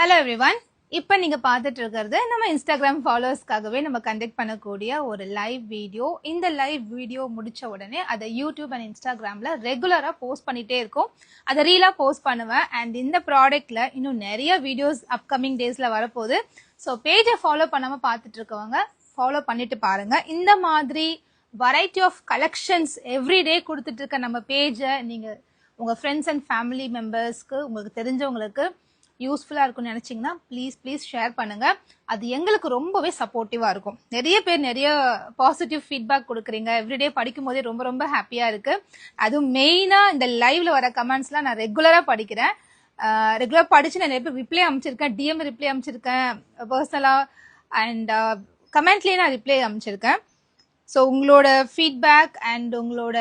Hello everyone. இப்போ நீங்க பார்த்துட்டு இருக்கிறது நம்ம Instagram ஃபாலோவர்ஸ்க்காகவே நம்ம கண்டக்ட் பண்ணக்கூடிய ஒரு லைவ் வீடியோ. இந்த லைவ் வீடியோ முடிச்ச உடனே அதை யூடியூப் அண்ட் இன்ஸ்டாகிராம்ல ரெகுலரா போஸ்ட் பண்ணிட்டே இருக்கும். அதை ரீலா போஸ்ட் பண்ணுவேன். அண்ட் இந்த ப்ராடக்ட்ல இன்னும் நிறைய வீடியோஸ் அப்கமிங் டேஸ்ல வரப்போகுது. ஸோ பேஜை ஃபாலோ பண்ணாம பார்த்துட்டு இருக்கவங்க ஃபாலோ பண்ணிட்டு பாருங்க. இந்த மாதிரி வெரைட்டி ஆஃப் கலெக்ஷன்ஸ் எவ்ரிடே கொடுத்துட்டு இருக்க நம்ம பேஜை நீங்க உங்க ஃப்ரெண்ட்ஸ் அண்ட் ஃபேமிலி மெம்பர்ஸ்க்கு உங்களுக்கு தெரிஞ்சவங்களுக்கு யூஸ்ஃபுல்லாக இருக்கும்னு நினச்சிங்கன்னா ப்ளீஸ் ஷேர் பண்ணுங்கள். அது எங்களுக்கு ரொம்பவே சப்போர்ட்டிவாக இருக்கும். நிறைய பேர் நிறைய பாசிட்டிவ் ஃபீட்பேக் கொடுக்குறீங்க. எவ்ரிடே படிக்கும் போதே ரொம்ப ஹாப்பியாக இருக்குது. அதுவும் மெயினாக இந்த லைவ்ல வர கமெண்ட்ஸ்லாம் நான் ரெகுலராக படிக்கிறேன். ரெகுலராக படித்து நான் நிறைய பேர் ரிப்ளை அமைச்சிருக்கேன், டிஎம் ரிப்ளை அமைச்சிருக்கேன், பர்சனலாக அண்ட் கமெண்ட்லேயே நான் ரிப்ளை அமைச்சிருக்கேன். ஸோ உங்களோட ஃபீட்பேக் அண்ட் உங்களோட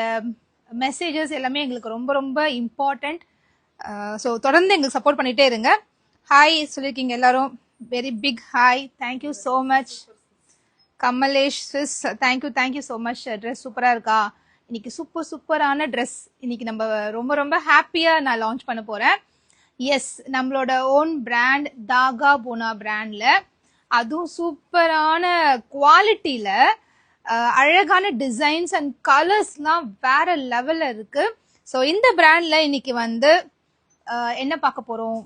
மெசேஜஸ் எல்லாமே எங்களுக்கு ரொம்ப இம்பார்ட்டண்ட். ஸோ தொடர்ந்து எங்களுக்கு சப்போர்ட் பண்ணிகிட்டே இருங்க. ஹாய் சொல்லியிருக்கீங்க எல்லாரும், very big hi, thank you so much. Kamlesh ஸ்விஸ், தேங்க்யூ ஸோ மச். ட்ரெஸ் சூப்பராக இருக்கா? இன்னைக்கு சூப்பரான ட்ரெஸ் இன்னைக்கு நம்ம ரொம்ப ஹாப்பியாக நான் லான்ச் பண்ண போகிறேன். எஸ், நம்மளோட ஓன் பிராண்ட் தாகா போனா பிராண்டில், அதுவும் சூப்பரான குவாலிட்டியில் அழகான டிசைன்ஸ் அண்ட் கலர்ஸ்லாம் வேற லெவலில் இருக்கு. ஸோ இந்த பிராண்டில் இன்னைக்கு வந்து என்ன பார்க்க போகிறோம்,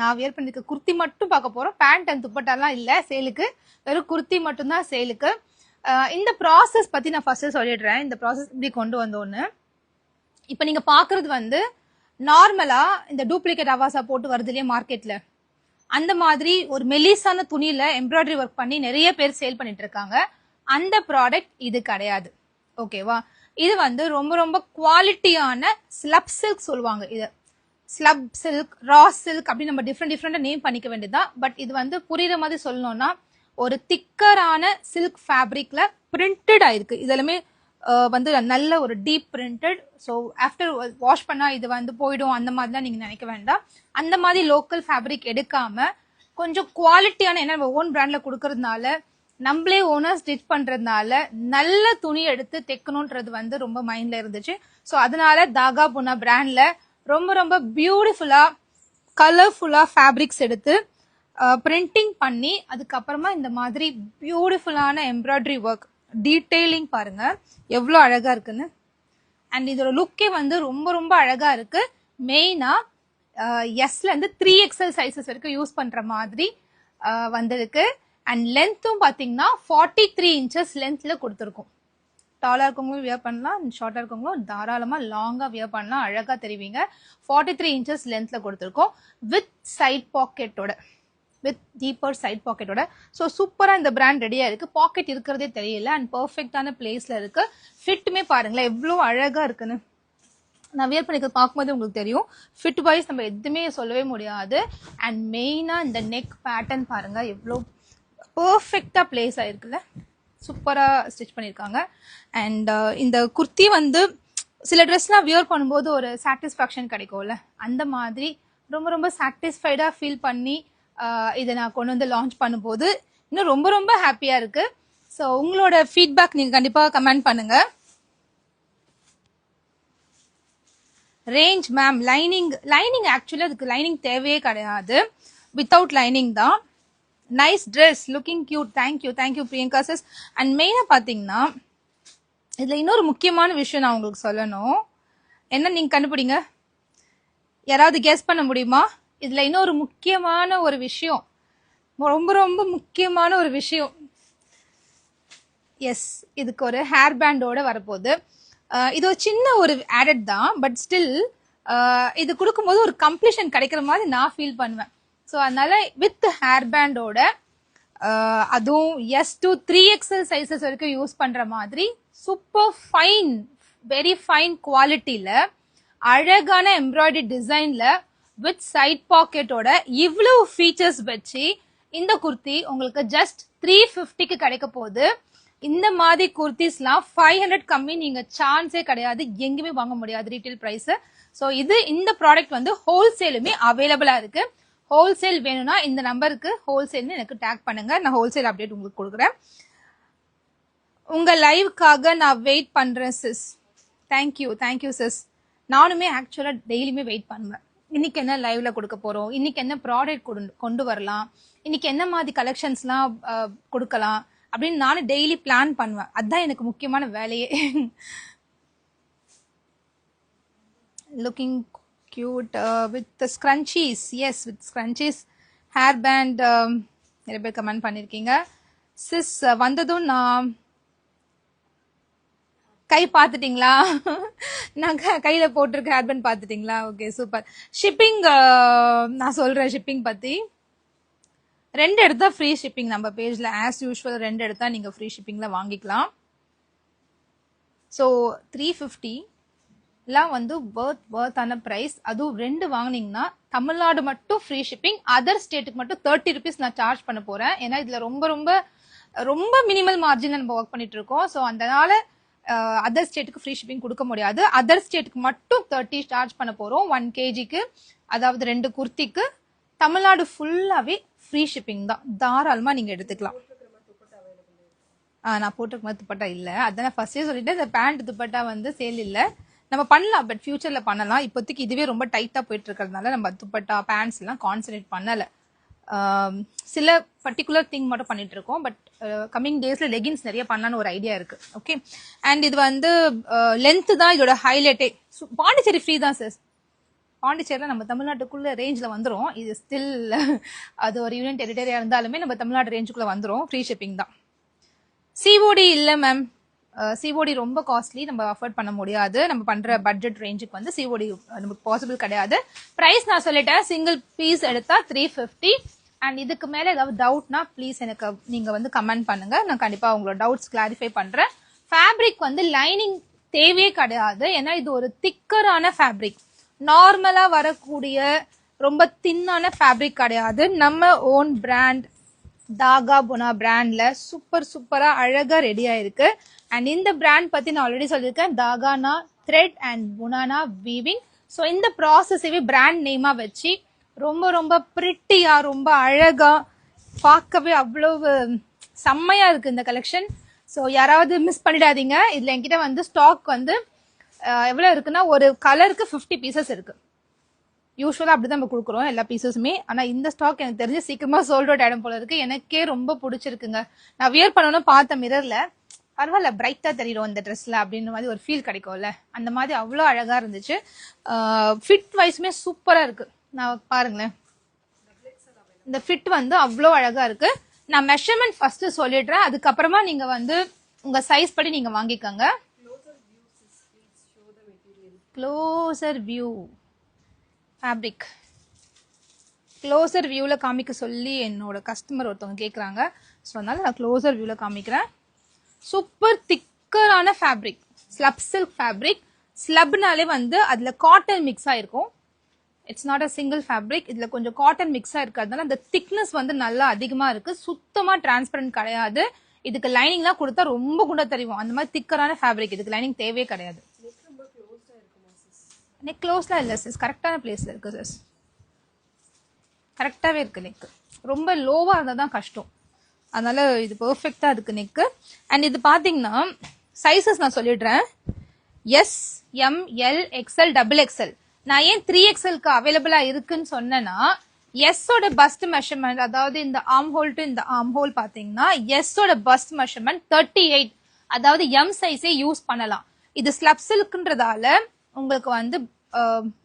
நான் வியர் பண்ணிருக்க குர்த்தி மட்டும் பார்க்க போகிறோம். பேண்ட் அண்ட் துப்பட்டாலாம் இல்லை சேலுக்கு, வெறும் குர்த்தி மட்டும்தான் சேலுக்கு. இந்த ப்ராசஸ் பற்றி நான் ஃபர்ஸ்ட் சொல்லிடுறேன். இந்த ப்ராசஸ் இப்படி கொண்டு வந்தோன்னு, இப்போ நீங்கள் பார்க்குறது வந்து நார்மலாக இந்த டூப்ளிகேட் அவாசா போட்டு வருது இல்லையா மார்க்கெட்டில், அந்த மாதிரி ஒரு மெலிசான துணியில் எம்ப்ராய்டரி ஒர்க் பண்ணி நிறைய பேர் சேல் பண்ணிட்டு இருக்காங்க. அந்த ப்ராடக்ட் இது கிடையாது, ஓகேவா? இது வந்து ரொம்ப குவாலிட்டியான ஸ்லப் சில்க் சொல்லுவாங்க. இது ஸ்லப் சில்க், ரா சில்க் அப்படி நம்ம டிஃப்ரெண்டா நேம் பண்ணிக்க வேண்டியதுதான். பட் இது வந்து புரியுற மாதிரி சொல்லணும்னா ஒரு திக்கரான சில்க் ஃபேப்ரிக்ல பிரிண்டட் ஆயிருக்கு. இதெல்லாமே வந்து நல்ல ஒரு deep printed. So after wash பண்ணா இது வந்து போயிடும் அந்த மாதிரிலாம் நீங்க நினைக்க வேண்டாம். அந்த மாதிரி லோக்கல் ஃபேப்ரிக் எடுக்காம கொஞ்சம் குவாலிட்டியான, ஏன்னா நம்ம ஓன் பிராண்ட்ல கொடுக்கறதுனால, நம்மளே ஓனர் ஸ்டிச் பண்றதுனால நல்ல துணி எடுத்து தைக்கணும்ன்றது வந்து ரொம்ப மைண்ட்ல இருந்துச்சு. ஸோ அதனால தாகா புனா பிராண்ட்ல ரொம்ப பியூட்டிஃபுல்லா கலர்ஃபுல்லா ஃபேப்ரிக்ஸ் எடுத்து பிரிண்டிங் பண்ணி, அதுக்கப்புறமா இந்த மாதிரி பியூட்டிஃபுல்லான எம்ப்ராய்டரி ஒர்க், டீட்டெயிலிங் பாருங்க எவ்வளோ அழகா இருக்குன்னு. அண்ட் இதோட லுக்கே வந்து ரொம்ப அழகா இருக்கு. மெயினா எஸ்ல இருந்து 3XL சைசஸ் வரைக்கும் யூஸ் பண்ற மாதிரி வந்திருக்கு. அண்ட் லென்த்தும் பார்த்தீங்கன்னா 43 இன்ச்சஸ் லென்த்ல கொடுத்துருக்கும். டாலா இருக்கவங்களும் வியர் பண்ணலாம், ஷார்ட்டா இருக்கவங்களும் தாராளமா லாங்கா வியர் பண்ணலாம், அழகா தெரிவிங்க. 43 இன்ச்சஸ் லென்த்ல கொடுத்துருக்கோம் வித் சைட் பாக்கெட்டோட, வித் டீப்பர் சைட் பாக்கெட்டோட. ஸோ சூப்பரா இந்த பிராண்ட் ரெடியா இருக்கு. பாக்கெட் இருக்கிறதே தெரியல அண்ட் பர்ஃபெக்டான பிளேஸ்ல இருக்கு. ஃபிட்டுமே பாருங்களேன் எவ்வளோ அழகா இருக்குன்னு. நான் வியர் பண்ணிக்கிறது பார்க்கும்போது உங்களுக்கு தெரியும். ஃபிட் வைஸ் நம்ம எதுவுமே சொல்லவே முடியாது. அண்ட் மெயினா இந்த நெக் பேட்டர்ன் பாருங்க எவ்வளோ பர்ஃபெக்டா பிளேஸ் ஆயிருக்குல்ல, சூப்பரா ஸ்டிச் பண்ணியிருக்காங்க. அண்ட் இந்த குர்த்தி வந்து சில ட்ரெஸ்லாம் வியர் பண்ணும்போது ஒரு சாட்டிஸ்ஃபேக்ஷன் கிடைக்கும்ல, அந்த மாதிரி ரொம்ப சாட்டிஸ்ஃபைடா ஃபீல் பண்ணி இதை நான் கொண்டு வந்து லான்ச் பண்ணும்போது இன்னும் ரொம்ப ஹாப்பியா இருக்கு. ஸோ உங்களோட ஃபீட்பேக் நீங்க கண்டிப்பா கமெண்ட் பண்ணுங்க. ரேஞ்ச் மேம், லைனிங் ஆக்சுவலி அதுக்கு லைனிங் தேவையே கிடையாது, வித்தவுட் லைனிங் தான். Nice dress, looking cute, thank you Priyanka sis. And மெயினாக பார்த்தீங்கன்னா இதில் இன்னொரு முக்கியமான விஷயம் நான் உங்களுக்கு சொல்லணும். என்ன நீங்கள் கண்டுபிடிங்க, யாராவது கெஸ் பண்ண முடியுமா? இதில் இன்னொரு முக்கியமான ஒரு விஷயம், ரொம்ப முக்கியமான ஒரு விஷயம். எஸ், இதுக்கு ஒரு ஹேர் பேண்டோட வரப்போகுது. இது ஒரு சின்ன ஒரு ஆடட் தான், பட் ஸ்டில் இது கொடுக்கும்போது ஒரு கம்ப்ளீஷன் கிடைக்கிற மாதிரி நான் ஃபீல் பண்ணுவேன். ஸோ அதனால வித் ஹேர் பேண்டோட, அதுவும் எஸ் டு 3XL சைசஸ் வரைக்கும் யூஸ் பண்ற மாதிரி சூப்பர் ஃபைன், வெரி ஃபைன் குவாலிட்டியில அழகான எம்ப்ராய்டரி டிசைன்ல வித் சைட் பாக்கெட்டோட இவ்வளவு ஃபீச்சர்ஸ் வச்சு இந்த குர்த்தி உங்களுக்கு ஜஸ்ட் 350க்கு கிடைக்க போகுது. இந்த மாதிரி குர்த்திஸ்லாம் 500 கம்மி நீங்க சான்ஸே கிடையாது, எங்கேயுமே வாங்க முடியாது ரீட்டைல் பிரைஸ். ஸோ இந்த ப்ராடக்ட் வந்து ஹோல்சேலுமே அவைலபிளா இருக்கு. ஹோல்சேல் வேணும்னா இந்த நம்பருக்கு ஹோல்சேல்னு எனக்கு டேக் பண்ணுங்க, நான் ஹோல்சேல் அப்டேட் உங்களுக்கு கொடுக்குறேன். உங்க லைவ்க்காக நான் வெயிட் பண்றேன் சிஸ். Thank you sis. நானுமே ஆக்சுவலா டெய்லியுமே வெயிட் பண்ணுவேன். இன்னைக்கு என்ன லைவ்ல கொடுக்க போறோம், இன்னைக்கு என்ன ப்ராடக்ட் கொண்டு வரலாம், இன்னைக்கு என்ன மாதிரி கலெக்ஷன்ஸ்லாம் கொடுக்கலாம் அப்படின்னு நானும் டெய்லி பிளான் பண்ணுவேன். அதுதான் எனக்கு முக்கியமான வேலையே. Looking cute with scrunchies. Yes, with scrunchies, hair band. நிறைய பேர் கமெண்ட் பண்ணியிருக்கீங்க. சிஸ் வந்ததும் நான் கை பார்த்துட்டீங்களா? நான் கையில போட்டிருக்க ஹேர் பேண்ட் பார்த்துட்டீங்களா? Okay, super. ஷிப்பிங் நான் சொல்றேன். ஷிப்பிங் பத்தி 2 எடுத்தா ஃப்ரீ ஷிப்பிங் நம்ம பேஜ்ல ஆஸ் யூஷுவல். 2 எடுத்தா நீங்க ஃப்ரீ ஷிப்பிங்ல வாங்கிக்கலாம். ஸோ 350 வந்து வர்த்தான பிரைஸ். அதுவும் 2 வாங்கினீங்கன்னா தமிழ்நாடு மட்டும் ஃப்ரீ ஷிப்பிங், அதர் ஸ்டேட்டுக்கு மட்டும் 30 rupees நான் சார்ஜ் பண்ண போறேன். ஏன்னா இதுல ரொம்ப ரொம்ப ரொம்ப மினிமல் மார்ஜின் நம்ம ஒர்க் பண்ணிட்டு இருக்கோம். ஸோ அதனால அதர் ஸ்டேட்டுக்கு ஃப்ரீ ஷிப்பிங் கொடுக்க முடியாது. அதர் ஸ்டேட்டுக்கு மட்டும் 30 சார்ஜ் பண்ண போறோம் 1 kgக்கு. அதாவது 2 குர்த்திக்கு. தமிழ்நாடு ஃபுல்லாவே ஃப்ரீ ஷிப்பிங் தான். தாராளமா நீங்க எடுத்துக்கலாம். நான் போட்டிருக்க துப்பட்டா இல்ல, அதான் ஃபர்ஸ்டே சொல்லிட்டு இந்த பேண்ட் துப்பட்டா வந்து சேல் இல்ல. நம்ம பண்ணலாம், பட் ஃபியூச்சர்ல பண்ணலாம். இப்போதைக்கு இதுவே ரொம்ப டைட்டா போயிட்டு இருக்கிறதுனால நம்ம துப்பட்டா பேண்ட்ஸ் எல்லாம் கான்சென்ட்ரேட் பண்ணல. சில பர்டிகுலர் திங் மட்டும் பண்ணிட்டு இருக்கோம். பட் கம்மிங் டேஸ்ல லெகின்ஸ் நிறைய பண்ணலான்னு ஒரு ஐடியா இருக்கு. ஓகே, அண்ட் இது வந்து லென்த் தான் இதோட ஹைலைட்டே. பாண்டிச்சேரி ஃப்ரீ தான் சார். பாண்டிச்சேரியில நம்ம தமிழ்நாட்டுக்குள்ள ரேஞ்சில் வந்துடும். இது ஸ்டில் அது ஒரு யூனியன் டெரிட்டரியா இருந்தாலுமே நம்ம தமிழ்நாடு ரேஞ்சுக்குள்ள வந்துடும். ஃப்ரீ ஷிப்பிங் தான். சிஓடி இல்லை மேம். சிஓடி ரொம்ப காஸ்ட்லி, நம்ம அஃபோர்ட் பண்ண முடியாது. நம்ம பண்ற பட்ஜெட் ரேஞ்சுக்கு வந்து சிஓடி நமக்கு பாசிபிள் கிடையாது. பிரைஸ் நான் சொல்லிட்டேன். சிங்கிள் பீஸ் எடுத்தா 350. அண்ட் இதுக்கு மேல ஏதாவது டவுட்னா ப்ளீஸ் எனக்கு நீங்க வந்து கமெண்ட் பண்ணுங்க. நான் கண்டிப்பா உங்களோட டவுட்ஸ் கிளாரிஃபை பண்றேன். ஃபேப்ரிக் வந்து லைனிங் தேவையே கிடையாது. ஏன்னா இது ஒரு திக்கரான ஃபேப்ரிக். நார்மலா வரக்கூடிய ரொம்ப தின்னான ஃபேப்ரிக் கிடையாது. நம்ம ஓன் பிராண்ட் தாகா புனா பிராண்ட்ல சூப்பரா அழகா ரெடியா இருக்கு. அண்ட் இந்த பிராண்ட் பத்தி நான் ஆல்ரெடி சொல்லியிருக்கேன். தாகானா த்ரெட் அண்ட் புனானா வீவிங். ஸோ இந்த ப்ராசஸவே பிராண்ட் நேமா வச்சு ரொம்ப ரொம்ப பிரிட்டியா, ரொம்ப அழகா, பார்க்கவே அவ்வளவு செம்மையா இருக்கு இந்த கலெக்ஷன். ஸோ யாராவது மிஸ் பண்ணிடாதீங்க. இதுல என்கிட்ட வந்து ஸ்டாக் வந்து எவ்வளவு இருக்குன்னா, ஒரு கலருக்கு 50 பீசஸ் இருக்கு. யூஸ்வலா அப்படிதான் நம்ம கொடுக்குறோம் எல்லா பீசஸுமே. ஆனா இந்த ஸ்டாக் எனக்கு தெரிஞ்சு சீக்கிரமா சோல்ட் அவுட் ஆயிடும் போல இருக்கு. எனக்கே ரொம்ப பிடிச்சிருக்குங்க. நான் வியர் பண்ணணும்னு பார்த்த மிரர்ல பரவாயில்ல, பிரைட்டா தெரியும் இந்த ட்ரெஸ்ல அப்படின்ற மாதிரி ஒரு ஃபீல் கிடைக்கும்ல, அந்த மாதிரி அவ்வளோ அழகா இருந்துச்சு. ஃபிட் வைஸுமே சூப்பரா இருக்கு. நான் பாருங்களேன், இந்த ஃபிட் வந்து அவ்வளோ அழகா இருக்கு. நான் மெஷர்மெண்ட் ஃபர்ஸ்ட் சொல்லிடுறேன், அதுக்கப்புறமா நீங்க வந்து உங்க சைஸ் படி நீங்க வாங்கிக்கோங்க. க்ளோசர் வியூ ஃபேப்ரிக் க்ளோசர் வியூல காமிக்க சொல்லி என்னோட கஸ்டமர் ஒருத்தவங்க கேட்குறாங்க. ஸோ அதனால நான் க்ளோசர் வியூல காமிக்கிறேன். சூப்பர் திக்கரான ஃபேப்ரிக், ஸ்லப் சில்க் ஃபேப்ரிக். ஸ்லப்னாலே வந்து அதுல காட்டன் மிக்ஸ் ஆயிருக்கும். It's not a single fabric. இதுல கொஞ்சம் காட்டன் மிக்ஸ் ஆயிருக்கிறதுனால அந்த திக்னஸ் வந்து நல்லா அதிகமா இருக்கு. சுத்தமா டிரான்ஸ்பரண்ட் கிடையாது. இதுக்கு லைனிங்லாம் கொடுத்தா ரொம்ப குண்டா தெரியும். அந்த மாதிரி திக்கரான ஃபேப்ரிக். இதுக்கு லைனிங் தேவையே கிடையாது. நெக் க்ளோஸ்லாம் இல்லை சிஸ், கரெக்டான பிளேஸ்ல இருக்கு சிஸ். கரெக்டாவே இருக்கு நெக். ரொம்ப லோவா இருந்தா தான் கஷ்டம். அதனால இது பெர்ஃபெக்டா இருக்கு நெக்கு. அண்ட் இது பாத்தீங்கன்னா சைசஸ் நான் சொல்லிடுறேன். S, M, L, XL, XXL. நான் ஏன் 3XLக்கு அவைலபிளா இருக்குன்னு சொன்னேன்னா, எஸ்ஸோட பஸ்ட் மெஷர்மெண்ட், அதாவது இந்த ஆர்ம் ஹோல் டு இந்த ஆர்ம் ஹோல் பாத்தீங்கன்னா எஸ்ஸோட பஸ்ட் மெஷர்மெண்ட் 38. அதாவது எம் சைஸே யூஸ் பண்ணலாம். இது ஸ்லப் சில்க்ன்றதால உங்களுக்கு வந்து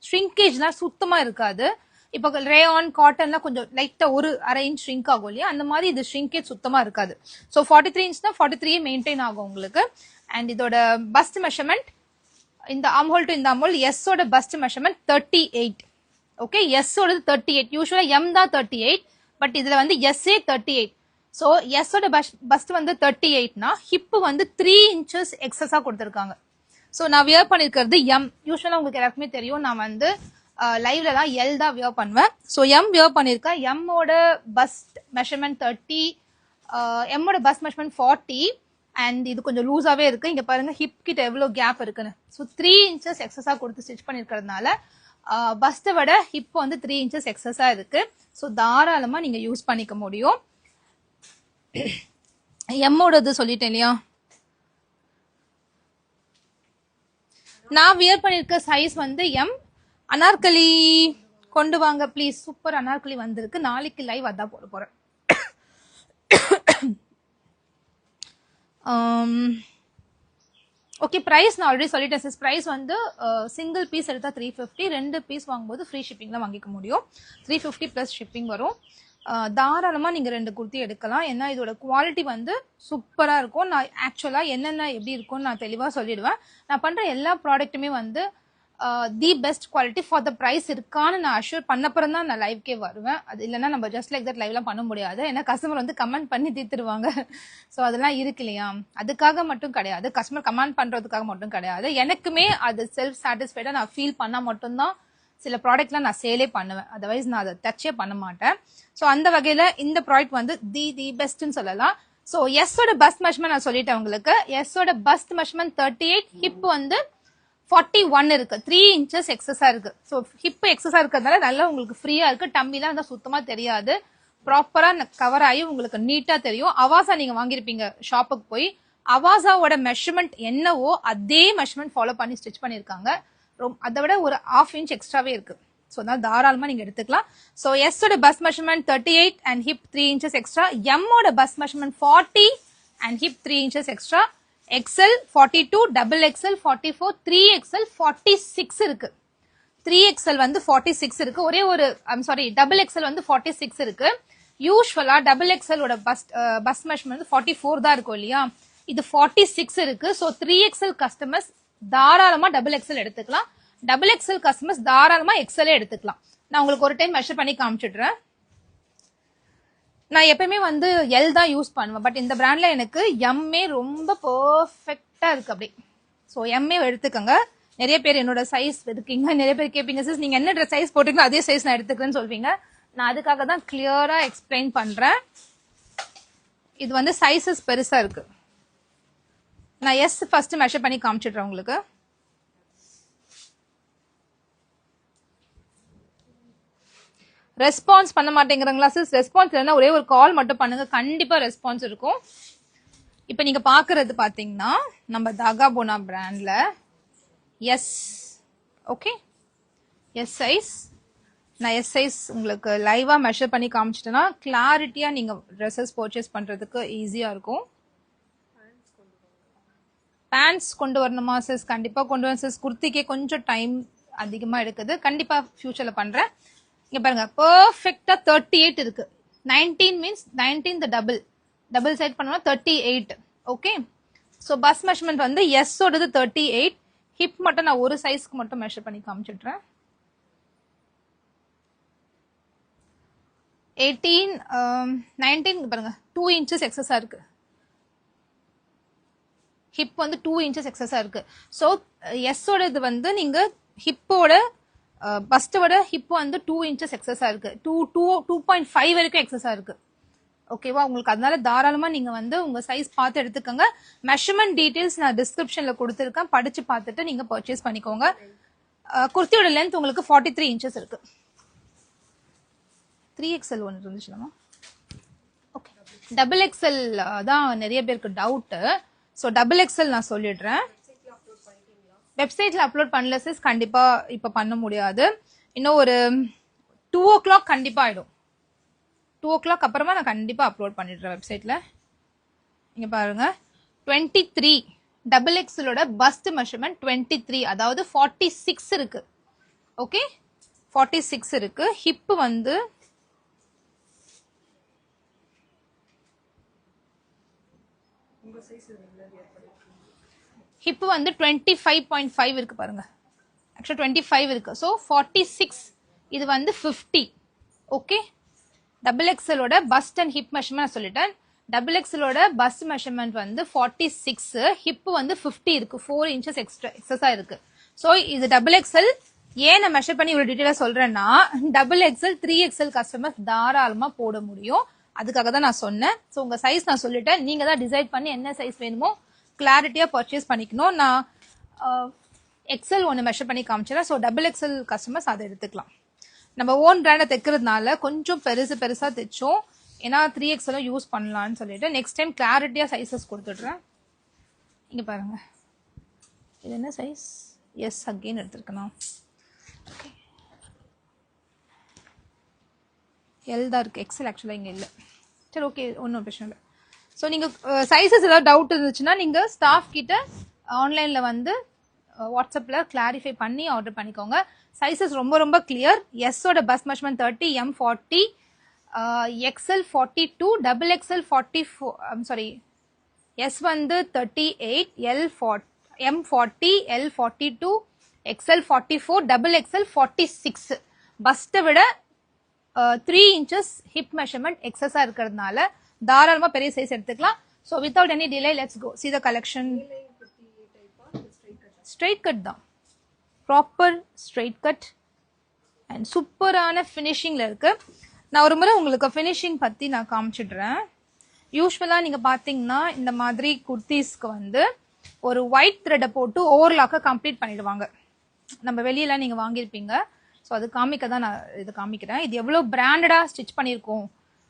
ஷ்ரிங்கேஜ்லாம் சுத்தமா இருக்காது. இப்போ ரேயான் காட்டன்லாம் கொஞ்சம் லைட்டா ஒரு அரை இன்ச் ஷ்ரிங்க் ஆகும் இல்லையா, அந்த மாதிரி இது ஷ்ரிங்கேஜ் சுத்தமா இருக்காது. ஸோ 43 இன்ச் தான் 43 மெயின்டைன் ஆகும் உங்களுக்கு. அண்ட் இதோட பஸ்ட் மெஷர்மெண்ட் இந்த ஆர்ம் ஹோல் டு இந்த ஆர்ம் ஹோல் எஸ்ஸோட பஸ்ட் மெஷர்மெண்ட் 38. ஓகே, எஸ்ஸோட 38. யூஸ்வலா எம் தான் 38, பட் இதுல வந்து எஸ்ஏ 38. ஸோ எஸ்ஸோட பஸ்ட் வந்து 38னா ஹிப் வந்து 3 inches எக்ஸஸா கொடுத்துருக்காங்க. ஸோ நான் வியர் பண்ணிருக்கிறது எம். யூஸ்வலா உங்களுக்கு எல்லாருக்குமே தெரியும், நான் வந்து லைவ்ல தான் எல் தான் வியர் பண்ணுவேன். ஸோ எம் வியர் பண்ணிருக்கேன். எம்மோட பஸ்ட் மெஷர்மெண்ட் 30, எம்மோட பஸ்ட் மெஷர்மெண்ட் 40. அண்ட் இது கொஞ்சம் லூஸாவே இருக்கு. இங்க பாருங்க ஹிப் கிட்ட எவ்வளவு கேப் இருக்குன்னு. ஸோ 3 inches எக்ஸஸா கொடுத்து ஸ்டிச் பண்ணிருக்கிறதுனால பஸ்ட்டை விட ஹிப் வந்து 3 inches எக்ஸஸா இருக்கு. ஸோ தாராளமா நீங்க யூஸ் பண்ணிக்க முடியும். எம்மோடது சொல்லிட்டேன் இல்லையா. நான் வியர் பண்ணிருக்க சைஸ் வந்து எம். அனார்கலி கொண்டு வாங்க ப்ளீஸ். சூப்பர் அனார்கலி வந்திருக்கு. நாளைக்கு லைவ் அதான் போட போறேன். ஓகே, ப்ரைஸ் நான் ஆல்ரெடி சொல்லிட்டேன் சிஸ். ப்ரைஸ் வந்து சிங்கிள் பீஸ் எடுத்தால் 350, 2 பீஸ் வாங்கும்போது ஃப்ரீ ஷிப்பிங்லாம் வாங்கிக்க முடியும். 350 ப்ளஸ் ஷிப்பிங் வரும். தாராளமாக நீங்கள் 2 குர்த்தி எடுக்கலாம். ஏன்னா இதோட குவாலிட்டி வந்து சூப்பராக இருக்கும். நான் ஆக்சுவலாக என்னென்ன எப்படி இருக்கும்னு நான் தெளிவாக சொல்லிடுவேன். நான் பண்ணுற எல்லா ப்ராடக்ட்டுமே வந்து the best quality for the price இருக்கான்னு நான் அஷ்யூர் பண்ணப்புறம் தான் நான் லைவ்க்கே வருவேன். அது இல்லைன்னா நம்ம ஜஸ்ட் லைக் தட் லைவ்லாம் பண்ண முடியாது. ஏன்னா கஸ்டமர் வந்து கமெண்ட் பண்ணி தீர்த்துருவாங்க. ஸோ அதெல்லாம் இருக்கு இல்லையா, அதுக்காக மட்டும் கிடையாது, கஸ்டமர் கமெண்ட் பண்ணுறதுக்காக மட்டும் கிடையாது. எனக்குமே அது செல்ஃப் சாட்டிஸ்ஃபைடாக நான் ஃபீல் பண்ணால் மட்டும்தான் சில ப்ராடக்ட்லாம் நான் சேலே பண்ணுவேன். அதர்வைஸ் நான் அதை டச்சே பண்ண மாட்டேன். ஸோ அந்த வகையில் இந்த ப்ராடக்ட் வந்து தி பெஸ்ட்னு சொல்லலாம். ஸோ எஸ்ஸோட பஸ்ட் மெஷர்மெண்ட் நான் சொல்லிட்டேன் உங்களுக்கு. எஸ்ஸோட பஸ்ட் மெஷர்மெண்ட் 38, ஹிப் வந்து 41 இருக்கு. 3 இன்ச்சஸ் எக்ஸஸா இருக்கு. ஸோ ஹிப் எக்ஸஸா இருக்கிறதுனால நல்லா உங்களுக்கு ஃப்ரீயா இருக்கு. டம்மிலாம் இருந்தால் சுத்தமா தெரியாது. ப்ராப்பரா கவர் ஆகி உங்களுக்கு நீட்டா தெரியும். அவாசா நீங்க வாங்கியிருப்பீங்க ஷாப்புக்கு போய். அவாசாவோட மெஷர்மெண்ட் என்னவோ அதே மெஷர்மெண்ட் ஃபாலோ பண்ணி ஸ்டிச் பண்ணியிருக்காங்க. அதை விட ஒரு 1/2 இன்ச் எக்ஸ்ட்ராவே இருக்கு. ஸோ அதனால தாராளமா நீங்க எடுத்துக்கலாம். ஸோ எஸ்ஸோட bus measurement 38 and hip 3 inches extra. எம்மோட bust measurement 40 and hip 3 inches extra. XL 42, double XL 44, 3XL 46 இருக்கு. 3XL வந்து 46 இருக்கு. ஒரே ஒரு double XL வந்து 46 இருக்கு. யூஸ்வலா double XL ஓட பஸ் மெஷர்மெண்ட் 44 தான் இருக்கும் இல்லையா, இது 46 இருக்கு. ஸோ 3XL கஸ்டமர்ஸ் தாராளமா double XL எடுத்துக்கலாம். double XL கஸ்டமர்ஸ் தாராளமா XL எடுத்துக்கலாம். நான் உங்களுக்கு ஒரு டைம் மெஷர் பண்ணி காமிச்சிடுறேன். நான் எப்பயுமே வந்து எல் தான் யூஸ் பண்ணுவேன். பட் இந்த பிராண்ட்ல எனக்கு எம்ஏ ரொம்ப பர்ஃபெக்டா இருக்கு அப்படி. ஸோ எம்ஏ எடுத்துக்கோங்க. நிறைய பேர் என்னோட சைஸ் எடுக்கீங்க, நிறைய பேர் கேட்பீங்க சிஸ் நீங்க என்ன சைஸ் போட்டீங்களோ அதே சைஸ் நான் எடுத்துக்கிறேன்னு சொல்வீங்க. நான் அதுக்காக தான் கிளியரா எக்ஸ்பிளைன் பண்றேன். இது வந்து சைஸஸ் பெருசா இருக்கு. நான் எஸ் ஃபர்ஸ்ட் மெஷர் பண்ணி காமிச்சிடுறேன் உங்களுக்கு. ரெஸ்பான்ஸ் பண்ண மாட்டேங்கிறாங்களா சிஸ்? ரெஸ்பான்ஸ் இல்லைன்னா ஒரே ஒரு கால் மட்டும் பண்ணுங்க, கண்டிப்பா ரெஸ்பான்ஸ் இருக்கும். இப்ப நீங்க பாக்குறது பாத்தீங்கன்னா நம்ம தாகாபோனா பிராண்ட்ல எஸ். Okay, S size. நான் எஸ் சைஸ் உங்களுக்கு லைவா மெஷர் பண்ணி காமிச்சிட்டேன்னா கிளாரிட்டியா நீங்க ட்ரெஸ்ஸஸ் பர்ச்சேஸ் பண்றதுக்கு ஈஸியா இருக்கும். பேண்ட்ஸ் கொண்டு வரணுமா சிஸ்? கண்டிப்பா கொண்டு வரணும் சிஸ். குர்த்திக்கே கொஞ்சம் டைம் அதிகமா எடுக்குது, கண்டிப்பா ஃபியூச்சர்ல பண்றேன். இங்க பாருங்க பெர்ஃபெக்ட்டா 38 இருக்கு. 19 மீன்ஸ் 19 the டபுள் சைட் பண்ணோம்னா 38. ஓகே, ஸோ பஸ் மெஷர்மெண்ட் வந்து எஸ் ஓடது 38. ஹிப் மட்டும் நான் ஒரு சைஸ்க்கு மட்டும் மெஷர் பண்ணி காமிச்சிடுறேன். 18 19 பாருங்க 2 இன்ச்சஸ் எக்ஸஸா இருக்கு. ஹிப் வந்து 2 இன்ச்சஸ் எக்ஸஸா இருக்கு. ஸோ எஸ் ஓடது வந்து நீங்க ஹிப்போட பஸ்டோட ஹிப் வந்து 2 இன்ச்சஸ் எக்ஸஸா இருக்கு. 2.5 வரைக்கும் எக்ஸஸா இருக்கு. ஓகேவா, உங்களுக்கு அதனால தாராளமா நீங்க வந்து உங்க சைஸ் பார்த்து எடுத்துக்கோங்க. மெஷர்மெண்ட் டீடைல்ஸ் நான் டிஸ்கிரிப்ஷன்ல கொடுத்துருக்கேன், படிச்சு பார்த்துட்டு நீங்க பர்ச்சேஸ் பண்ணிக்கோங்க. குர்த்தியோட லென்த் உங்களுக்கு 43 இன்ச்சஸ் இருக்கு. 3XL ஒன்று இருந்துச்சுலமா. ஓகே, டபுள் எக்ஸ்எல் தான் நிறைய பேருக்கு டவுட்டு. ஸோ டபுள் எக்ஸ்எல் நான் சொல்லிடுறேன். வெப்சைட்ல அப்லோட் பண்ணல சிஸ், கண்டிப்பா இப்ப பண்ண முடியாது. இன்னும் ஒரு 2 o'clock கண்டிப்பா ஆயிடும். 2 o'clock அப்புறமா நான் கண்டிப்பா அப்லோட் பண்ணிடுறேன் வெப்சைட்ல. இங்க பாருங்க 23 டபுள் எக்ஸலோட பஸ்ட் மெஷர்மெண்ட் 23, அதாவது 46 இருக்கு. ஓகே, 46 இருக்கு. ஹிப் வந்து ஹிப் வந்து 25.5 இருக்கு பாருங்க. ஆக்சுவலா 25 இருக்கு. ஸோ 46 இது வந்து 50. ஓகே, டபுள் எக்ஸலோட பஸ்ட் அண்ட் ஹிப் மெஷர்மெண்ட் சொல்லிட்டேன். டபுள் எக்ஸலோட பஸ்ட் மெஷர்மெண்ட் வந்து 46, ஹிப் வந்து 50 இருக்கு. 4 இன்ச்சஸ் எக்ஸஸா இருக்கு. ஸோ இது டபுள் எக்ஸல். ஏன் நான் மெஷர் பண்ணி இவ்வளவு டீட்டெயிலா சொல்றேன்னா, டபுள் எக்ஸல் 3XL கஸ்டமர்ஸ் தாராளமா போட முடியும். அதுக்காக தான் நான் சொன்னேன். ஸோ உங்க சைஸ் நான் சொல்லிட்டேன், நீங்க தான் டிசைட் பண்ணி என்ன சைஸ் வேணுமோ கிளாரிட்டியா பர்ச்சேஸ் பண்ணிக்கணும். நான் எக்ஸல் ஒன்று மெஷர் பண்ணி காமிச்சிடறேன். ஸோ டபுள் எக்ஸல் கஸ்டமர்ஸ் அதை எடுத்துக்கலாம். நம்ம ஓன் பிராண்டை தைக்கிறதுனால கொஞ்சம் பெருசா தைச்சோம், ஏன்னா 3XL யூஸ் பண்ணலான்னு சொல்லிட்டு நெக்ஸ்ட் டைம் கிளாரிட்டியா சைஸஸ் கொடுத்துட்றேன். இங்க பாருங்க, இது என்ன சைஸ்? எஸ் அகெயின் எடுத்துருக்கணும். எல் தான் இருக்குது, எக்ஸல் ஆக்சுவலாக இங்கே இல்லை. சரி ஓகே, ஒன்றும் பிரச்சனை இல்லை. ஸோ நீங்கள் சைஸஸ் ஏதாவது டவுட் இருந்துச்சுன்னா நீங்கள் ஸ்டாஃப் கிட்ட ஆன்லைனில் வந்து வாட்ஸ்அப்பில் கிளாரிஃபை பண்ணி ஆர்டர் பண்ணிக்கோங்க. சைஸஸ் ரொம்ப ரொம்ப கிளியர். எஸ்ஸோட பஸ் மெஷர்மெண்ட் 30, எம் 40, எக்ஸ்எல் 42, டபுள் எக்ஸ்எல் 44, சாரி எஸ் வந்து 38, எல் எம் 40, எல் 42, எக்ஸ்எல் 44, டபுள் எக்ஸ்எல் 46. பஸ்ட்டை விட 3 inches ஹிப் மெஷர்மெண்ட் எக்ஸஸாக இருக்கிறதுனால தாராளமாக பெரிய சைஸ் எடுத்துக்கலாம். So without any delay let's go see the collection. Straight cut தான், ப்ராப்பர் ஸ்ட்ரெயிட் கட் அண்ட் சூப்பரான ஃபினிஷிங்கில் இருக்குது. நான் ஒரு முறை உங்களுக்கு ஃபினிஷிங் பற்றி நான் காமிச்சிடுறேன். யூஸ்வலாக நீங்கள் பார்த்தீங்கன்னா இந்த மாதிரி குர்த்திஸ்க்கு வந்து ஒரு ஒயிட் த்ரெட்டை போட்டு ஓவர்லாக்கை கம்ப்ளீட் பண்ணிடுவாங்க. நம்ம வெளியெல்லாம் நீங்கள் வாங்கியிருப்பீங்க. ஸோ அது காமிக்க தான் நான் இது காமிக்கிறேன். இது எவ்வளோ பிராண்டடாக ஸ்டிச் பண்ணியிருக்கோம்,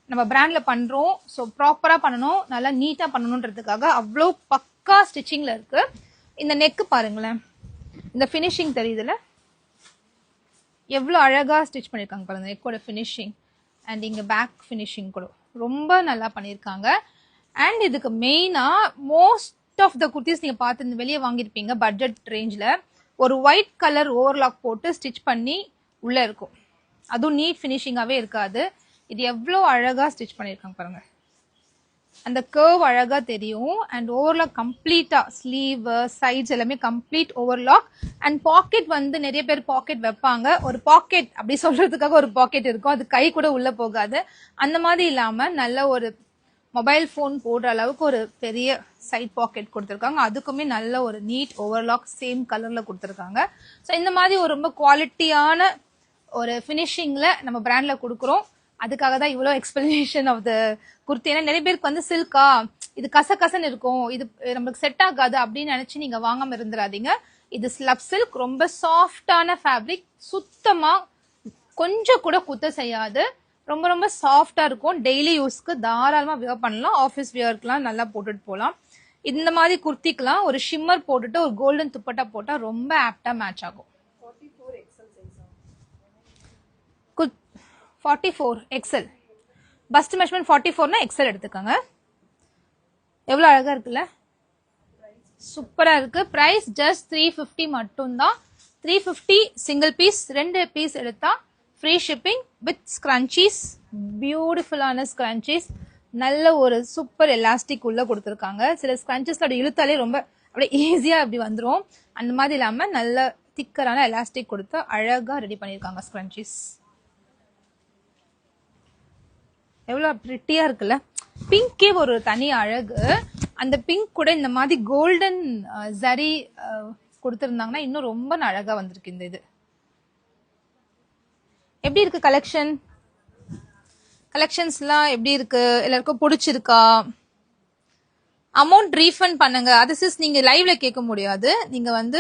நம்ம பிராண்டில் பண்ணுறோம். ஸோ ப்ராப்பராக பண்ணணும், நல்லா நீட்டாக பண்ணணுன்றதுக்காக அவ்வளோ பக்கா ஸ்டிச்சிங்கில் இருக்குது. இந்த நெக்கு பாருங்களேன், இந்த ஃபினிஷிங் தெரியுதுல எவ்வளோ அழகாக ஸ்டிச் பண்ணியிருக்காங்க பாருங்கள். நெக்கோட ஃபினிஷிங் அண்ட் இங்கே பேக் ஃபினிஷிங் கூட ரொம்ப நல்லா பண்ணியிருக்காங்க. அண்ட் இதுக்கு மெயினாக மோஸ்ட் ஆஃப் த குர்த்திஸ் நீங்கள் பார்த்து வெளியே வாங்கியிருப்பீங்க பட்ஜெட் ரேஞ்சில் ஒரு ஒயிட் கலர் ஓவர்லாக் போட்டு ஸ்டிச் பண்ணி உள்ளே இருக்கும். அதுவும் நீட் ஃபினிஷிங்காகவே இருக்காது. இது எவ்வளோ அழகாக ஸ்டிச் பண்ணியிருக்காங்க பாருங்கள். அந்த கர்வ் அழகாக தெரியும். அண்ட் ஓவர்லாக் கம்ப்ளீட்டாக ஸ்லீவ் சைட்ஸ் எல்லாமே கம்ப்ளீட் ஓவர்லாக். அண்ட் பாக்கெட் வந்து நிறைய பேர் பாக்கெட் வைப்பாங்க. ஒரு பாக்கெட் அப்படி சொல்கிறதுக்காக ஒரு பாக்கெட் இருக்கும், அது கை கூட உள்ளே போகாது. அந்த மாதிரி இல்லாமல் நல்ல ஒரு மொபைல் ஃபோன் போடுற அளவுக்கு ஒரு பெரிய சைட் பாக்கெட் கொடுத்துருக்காங்க. அதுக்குமே நல்ல ஒரு நீட் ஓவர்லாக் சேம் கலரில் கொடுத்துருக்காங்க. ஸோ இந்த மாதிரி ஒரு ரொம்ப குவாலிட்டியான ஒரு ஃபினிஷிங்கில் நம்ம பிராண்டில் கொடுக்குறோம். அதுக்காக தான் இவ்வளோ எக்ஸ்பிளனேஷன் ஆஃப் த குர்த்தி. ஏன்னா நிறைய பேருக்கு வந்து சில்கா இது கசன்னு இருக்கும், இது நம்மளுக்கு செட் ஆகாது அப்படின்னு நினச்சி நீங்கள் வாங்காமல் இருந்துடாதீங்க. இது ஸ்லப் சில்க், ரொம்ப சாஃப்டான ஃபேப்ரிக், சுத்தமாக கொஞ்சம் கூட குத்த செய்யாது, ரொம்ப ரொம்ப சாஃப்டாக இருக்கும். டெய்லி யூஸ்க்கு தாராளமாக வியர் பண்ணலாம், ஆஃபீஸ் வியர்க்கெலாம் நல்லா போட்டுட்டு போகலாம். இந்த மாதிரி குர்த்திக்கெலாம் ஒரு ஷிம்மர் போட்டுட்டு ஒரு கோல்டன் துப்பட்டா போட்டால் ரொம்ப ஆப்டாக மேட்ச் ஆகும். 44 எக்ஸல் பஸ்ட் மெஷர்மெண்ட் 44னா எக்ஸல் எடுத்துக்கோங்க. எவ்வளோ அழகாக இருக்குல்ல, சூப்பராக இருக்குது. ப்ரைஸ் ஜஸ்ட் 350 மட்டும்தான். 350 சிங்கிள் பீஸ், 2 பீஸ் எடுத்தால் ஃப்ரீ ஷிப்பிங் வித் ஸ்க்ரன்ச்சீஸ். பியூட்டிஃபுல்லான ஸ்க்ரன்ச்சீஸ், நல்ல ஒரு சூப்பர் எலாஸ்டிக் உள்ளே கொடுத்துருக்காங்க. சில ஸ்க்ரன்ச்சீஸ் அப்படி இழுத்தாலே ரொம்ப அப்படியே ஈஸியாக அப்படி வந்துடும். அந்த மாதிரி இல்லாமல் நல்ல திக்கரான எலாஸ்டிக் கொடுத்து அழகாக ரெடி பண்ணியிருக்காங்க ஸ்க்ரன்ச்சீஸ். எவ்வளோ ப்ரிட்டியாக இருக்குல்ல. பிங்கே ஒரு தனி அழகு. அந்த பிங்க் கூட இந்த மாதிரி கோல்டன் ஜரி கொடுத்துருந்தாங்கன்னா இன்னும் ரொம்ப அழகாக வந்திருக்கு. இந்த இது எப்படி இருக்கு கலெக்ஷன்? கலெக்ஷன்ஸ்லாம் எப்படி இருக்கு? எல்லாருக்கும் பிடிச்சிருக்கா? அமௌண்ட் ரீஃபண்ட் பண்ணுங்க. அது சிஸ் நீங்கள் லைவ்ல கேட்க முடியாது. நீங்கள் வந்து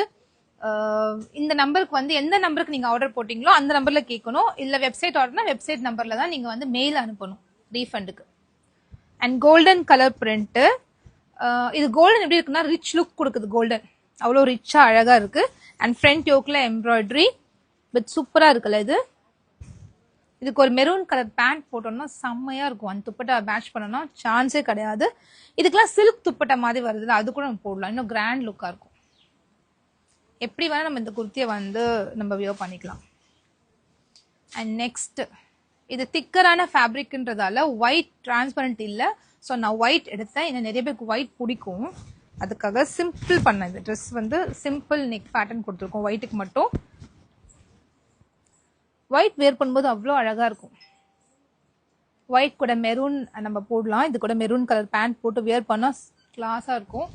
இந்த நம்பருக்கு வந்து எந்த நம்பருக்கு நீங்கள் ஆர்டர் போட்டிங்களோ அந்த நம்பரில் கேட்கணும். இல்லை வெப்சைட் ஆர்டர்னா வெப்சைட் நம்பரில் தான் நீங்கள் வந்து மெயில் அனுப்பணும் ரீஃபண்டுக்கு. And golden colour print. இது கோல்டன் எப்படி இருக்குன்னா ரிச் லுக் கொடுக்குது. கோல்டன் அவ்வளோ ரிச்சாக அழகாக இருக்குது. அண்ட் ஃப்ரண்ட் யோக்கில் எம்ப்ராய்டரி பட் சூப்பராக இருக்குல்ல. இதுக்கு ஒரு மெரூன் கலர் பேண்ட் போட்டோம்னா செம்மையாக இருக்கும். அந்த துப்பட்டா மேட்ச் பண்ணோம்னா சான்ஸே கிடையாது. இதுக்கெல்லாம் சில்க் துப்பட்டா மாதிரி வருதுல்ல, அது கூட நம்ம போடலாம், இன்னும் கிராண்ட் லுக்காக இருக்கும். எப்படி வேணால் நம்ம இந்த குர்த்தியை வந்து நம்ம வியர் பண்ணிக்கலாம். அண்ட் நெக்ஸ்ட் இது திக்கரான ஃபேப்ரிக்ன்றதால ஒயிட் டிரான்ஸ்பரண்ட் இல்லை. ஸோ நான் ஒயிட் எடுத்தேன். இன்னும் நிறைய பேருக்கு ஒயிட் பிடிக்கும், அதுக்காக சிம்பிள் பண்ணேன். இந்த ட்ரெஸ் வந்து சிம்பிள் நெக் பேட்டர்ன் கொடுத்துருக்கோம் ஒயிட்டுக்கு மட்டும். ஒயிட் வேர் பண்ணும்போது அவ்வளோ அழகாக இருக்கும். ஒயிட் கூட மெரூன் நம்ம போடலாம். இது கூட மெரூன் கலர் பேண்ட் போட்டு வியர் பண்ணால் கிளாஸாக இருக்கும்.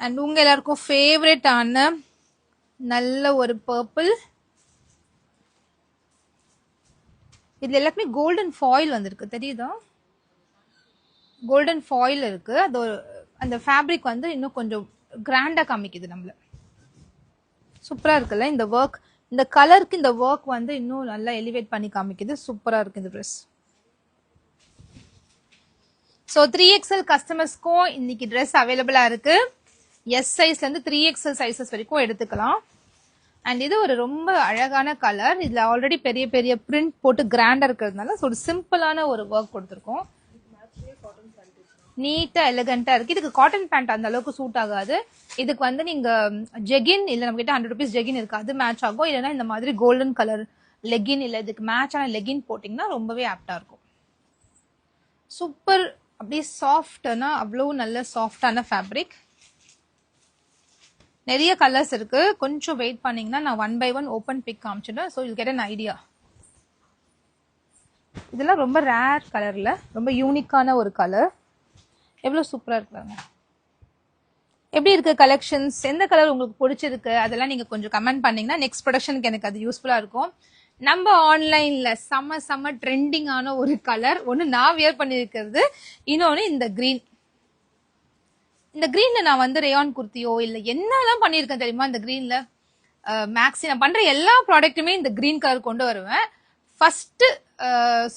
அண்ட் உங்கள் எல்லாருக்கும் ஃபேவரட்டான நல்ல ஒரு பர்பிள். இதில் எல்லாருக்குமே கோல்டன் ஃபாயில் வந்திருக்கு, தெரியுதா? கோல்டன் ஃபாயில் இருக்குது. அது அந்த ஃபேப்ரிக் வந்து இன்னும் கொஞ்சம் கிராண்டாக காமிக்குது நம்மள. சூப்பராக இருக்குல்ல இந்த ஒர்க். இந்த கலருக்கு இந்த ஒர்க் வந்து இன்னும் நல்லா எலிவேட் பண்ணி காமிக்குது. சூப்பராக இருக்குது இந்த ட்ரெஸ். ஸோ 3XL கஸ்டமர்ஸ்க்கும் இன்னைக்கு ட்ரெஸ் அவைலபிளாக இருக்குது. எஸ் சைஸ்லேருந்து 3XL சைஸஸ் வரைக்கும் எடுத்துக்கலாம். அண்ட் இது ஒரு ரொம்ப அழகான கலர். இதுல ஆல்ரெடி பெரிய பெரிய பிரிண்ட் போட்டு கிராண்டா இருக்கிறதுனால ஒரு சிம்பிளான ஒரு ஒர்க் கொடுத்துருக்கோம். நீட்டா எலிகண்டா இருக்கு. இதுக்கு காட்டன் பேண்ட் அந்த அளவுக்கு சூட் ஆகாது. இதுக்கு வந்து நீங்க ஜெகின் இல்ல நம்ம கிட்ட 100 rupees ஜெகின் இருக்கு, அது மேட்ச் ஆகும். இல்லைன்னா இந்த மாதிரி கோல்டன் கலர் லெகின் இல்ல இதுக்கு மேட்சான லெகின் போட்டிங்கன்னா ரொம்பவே ஆப்டா இருக்கும். சூப்பர். அப்படியே சாஃப்ட்னா அவ்வளவு நல்ல சாஃப்டான ஃபேப்ரிக். நிறைய கலர்ஸ் இருக்கு. கொஞ்சம் வெயிட் பண்ணீங்கன்னா நான் 1 by 1 ஓப்பன் பிக் காமிச்சிடுறேன். So you get an idea. இதெல்லாம் ரொம்ப ரேர் கலர்ல ரொம்ப யூனிக்கான ஒரு கலர். எவ்வளவு சூப்பரா இருக்காங்க. எப்படி இருக்கு கலெக்ஷன்ஸ்? எந்த கலர் உங்களுக்கு பிடிச்சிருக்கு அதெல்லாம் நீங்க கொஞ்சம் கமெண்ட் பண்ணீங்கன்னா நெக்ஸ்ட் ப்ரொடக்ஷனுக்கு எனக்கு அது யூஸ்ஃபுல்லா இருக்கும். நம்ம ஆன்லைன்ல செம்ம ட்ரெண்டிங்கான ஒரு கலர் ஒன்னு நான் வியர் பண்ணிருக்கிறது, இன்னொன்னு இந்த கிரீன். இந்த கிரீன்ல நான் வந்து ரேயான் குர்த்தியோ இல்ல என்னெல்லாம் பண்ணிருக்கேன் தெரியுமா? இந்த கிரீன்ல மேக்ஸி நான் பண்ற எல்லா ப்ராடக்ட்டுமே இந்த கிரீன் கலர் கொண்டு வருவேன். ஃபர்ஸ்ட்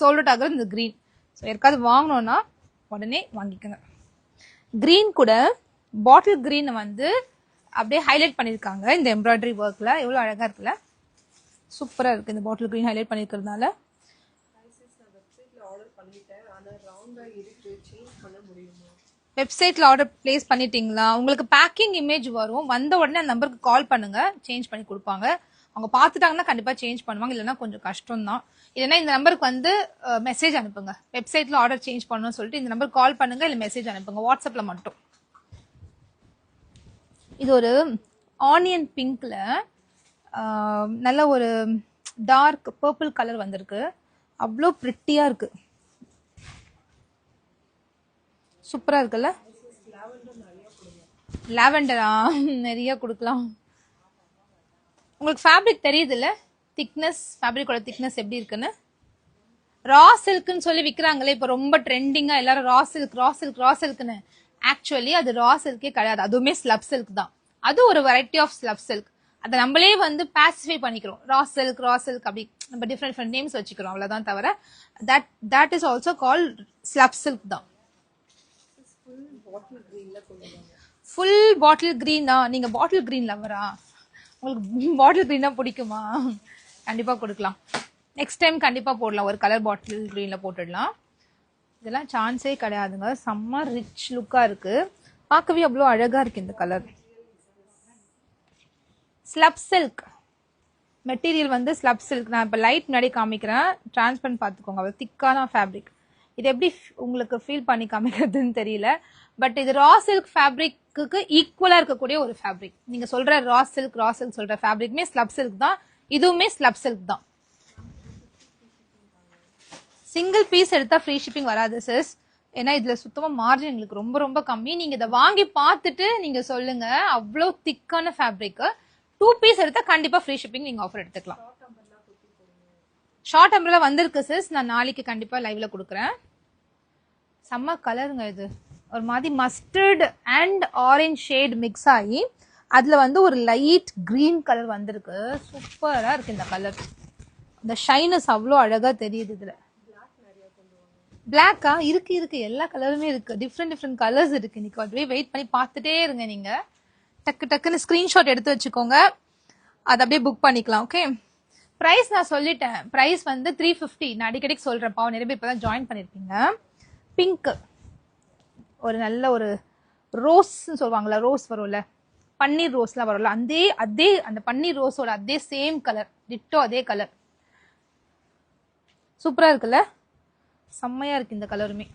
சோல்ட் அவுட் ஆகுறது இந்த கிரீன். ஸோ யாருக்காவது வாங்கணும்னா உடனே வாங்கிக்கோங்க. கிரீன் கூட பாட்டில் கிரீன் வந்து அப்படியே ஹைலைட் பண்ணிருக்காங்க இந்த எம்ப்ராய்டரி ஒர்க்ல. எவ்வளவு அழகா இருக்குல்ல, சூப்பரா இருக்கு இந்த பாட்டில் கிரீன் ஹைலைட் பண்ணிருக்கிறதுனால. வெப்சைட்ல ஆர்டர் பிளேஸ் பண்ணிட்டீங்களா? உங்களுக்கு பேக்கிங் இமேஜ் வரும், வந்த உடனே அந்த நம்பருக்கு கால் பண்ணுங்க, சேஞ்ச் பண்ணி கொடுப்பாங்க. அவங்க பார்த்துட்டாங்கன்னா கண்டிப்பா சேஞ்ச் பண்ணுவாங்க, இல்லைன்னா கொஞ்சம் கஷ்டம் தான். இல்லைன்னா இந்த நம்பருக்கு வந்து மெசேஜ் அனுப்புங்க. வெப்சைட்ல ஆர்டர் சேஞ்ச் பண்ணணும்னு சொல்லிட்டு இந்த நம்பருக்கு கால் பண்ணுங்க, இல்ல மெசேஜ் அனுப்புங்க வாட்ஸ்அப்ல மட்டும். இது ஒரு ஆனியன் பிங்க்ல நல்ல ஒரு டார்க் பர்பிள் கலர் வந்திருக்கு. அவ்வளோ பிரிட்டியா இருக்கு, சூப்பரா இருக்குல்ல. லாவெண்டரா நிறைய கொடுக்கலாம். உங்களுக்கு ஃபேப்ரிக் தெரியுது இல்ல, திக்னஸ், ஃபேப்ரிக்கோட திக்னஸ் எப்படி இருக்குன்னு. ரா சில்க்னு சொல்லி விற்கிறாங்களே இப்போ ரொம்ப ட்ரெண்டிங்கா எல்லாரும் ரா சில்க் ரா சில்க் ரா சில்க்னு. ஆக்சுவலி அது ரா சில்கே கிடையாது, அதுவுமே ஸ்லப் சில்க் தான். அது ஒரு வெரைட்டி ஆஃப் ஸ்லப் சில்க். அதை நம்மளே வந்து பாசிஃபை பண்ணிக்கிறோம், ரா சில்க் அப்படி நம்ம டிஃப்ரெண்ட் நேம்ஸ் வச்சுக்கிறோம், அவ்வளவுதான். தவிர that is also call slub silk தான். ஃபுல் பாட்டில் கிரீனா? நீங்க பாட்டில் கிரீன் லவரா? உங்களுக்கு பாட்டில் கிரீனா பிடிக்குமா? கண்டிப்பா கொடுக்கலாம். நெக்ஸ்ட் டைம் கண்டிப்பா போடலாம், ஒரு கலர் பாட்டில் கிரீன்ல போட்டுடலாம். இதெல்லாம் சான்ஸே கிடையாதுங்க, செம்ம ரிச் லுக்கா இருக்கு, பார்க்கவே அவ்வளோ அழகா இருக்கு இந்த கலர். ஸ்லப் சில்க் மெட்டீரியல் வந்து ஸ்லப் சில்க். நான் இப்போ லைட் முன்னாடி காமிக்கிறேன், டிரான்ஸ்பரண்ட் பார்த்துக்கோங்க, அவ்வளோ திக்கான ஃபேப்ரிக். இது எப்படி உங்களுக்கு ஃபீல் பண்ணி காமிக்கிறதுன்னு தெரியல, பட் இது ரா சில்க் ஃபேப்ரிக்கு ஈக்குவலா இருக்கக்கூடிய ஒரு ஃபேப்ரிக். நீங்க சொல்ற ரா சில்க் சொல்ற ஃபேப்ரிக்மே ஸ்லப் சில்க் தான், இதுவுமே ஸ்லப் சில்க் தான். சிங்கிள் பீஸ் எடுத்தா ஃப்ரீ ஷிப்பிங் வராது சிஸ், ஏன்னா இதுல சுத்தமா மார்ஜின் எங்களுக்கு ரொம்ப ரொம்ப கம்மி. நீங்க இதை வாங்கி பார்த்துட்டு நீங்க சொல்லுங்க, அவ்வளோ திக்கான ஃபேப்ரிக். 2 பீஸ் எடுத்தா கண்டிப்பா ஃப்ரீ ஷிப்பிங் நீங்க ஆஃபர் எடுத்துக்கலாம். ஷார்ட் அம்பரலா வந்திருக்கு சிஸ், நான் நாளைக்கு கண்டிப்பா லைவ்ல கொடுக்குறேன். செம்ம கலருங்க இது, ஒரு மாதிரி mustard and orange shade mix ஆகி அதுல வந்து ஒரு லைட் கிரீன் கலர் வந்திருக்கு. சூப்பரா இருக்கு இந்த கலர், இந்த ஷைனஸ் அவ்வளோ அழகா தெரியுது. இதுல பிளாக்கா இருக்கு, எல்லா கலருமே இருக்கு, டிஃப்ரெண்ட் கலர்ஸ் இருக்கு. இன்னைக்கு அதுவே வெயிட் பண்ணி பார்த்துட்டே இருங்க. நீங்க டக்குன்னு ஸ்கிரீன்ஷாட் எடுத்து வச்சுக்கோங்க, அதை அப்படியே புக் பண்ணிக்கலாம். ஓகே, பிரைஸ் நான் சொல்லிட்டேன். பிரைஸ் வந்து 350. நான் அடிக்கடிக்கு சொல்றேன், பாவம் நிறைய பேர் இப்பதான் ஜாயின் பண்ணிருப்பீங்க. பிங்க், ஒரு நல்ல ஒரு ரோஸ் சொல்லுவாங்கல்ல, ரோஸ் வரும்ல, பன்னீர் ரோஸ்லாம் வரும்ல, அதே அந்த பன்னீர் ரோஸோட அதே சேம் கலர், டிட்டோ அதே கலர். சூப்பரா இருக்குல்ல, செம்மையா இருக்கு இந்த கலருமே.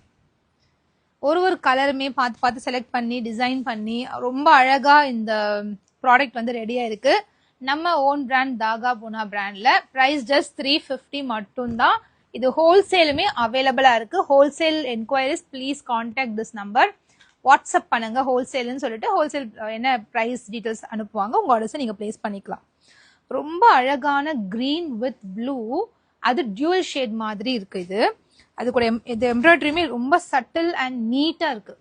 ஒரு கலருமே பார்த்து செலக்ட் பண்ணி டிசைன் பண்ணி ரொம்ப அழகா இந்த ப்ராடக்ட் வந்து ரெடியா இருக்கு. நம்ம ஓன் பிராண்ட் தாகா பூனா பிராண்ட்ல பிரைஸ் ஜஸ்ட் 350 மட்டும்தான். இது ஹோல்சேலுமே அவைலபிளா இருக்கு. Wholesale enquiries please contact this number. WhatsApp பண்ணுங்க ஹோல்சேல்னு சொல்லிட்டு, ஹோல்சேல் என்ன பிரைஸ் டீடைல்ஸ் அனுப்புவாங்க, உங்க ஆர்டர்ஸ் நீங்க பிளேஸ் பண்ணிக்கலாம். ரொம்ப அழகான கிரீன் வித் ப்ளூ, அது டியூவல் ஷேட் மாதிரி இருக்கு. அது கூட இது எம்ப்ராய்டரியுமே ரொம்ப சட்டில் அண்ட் நீட்டா இருக்கு.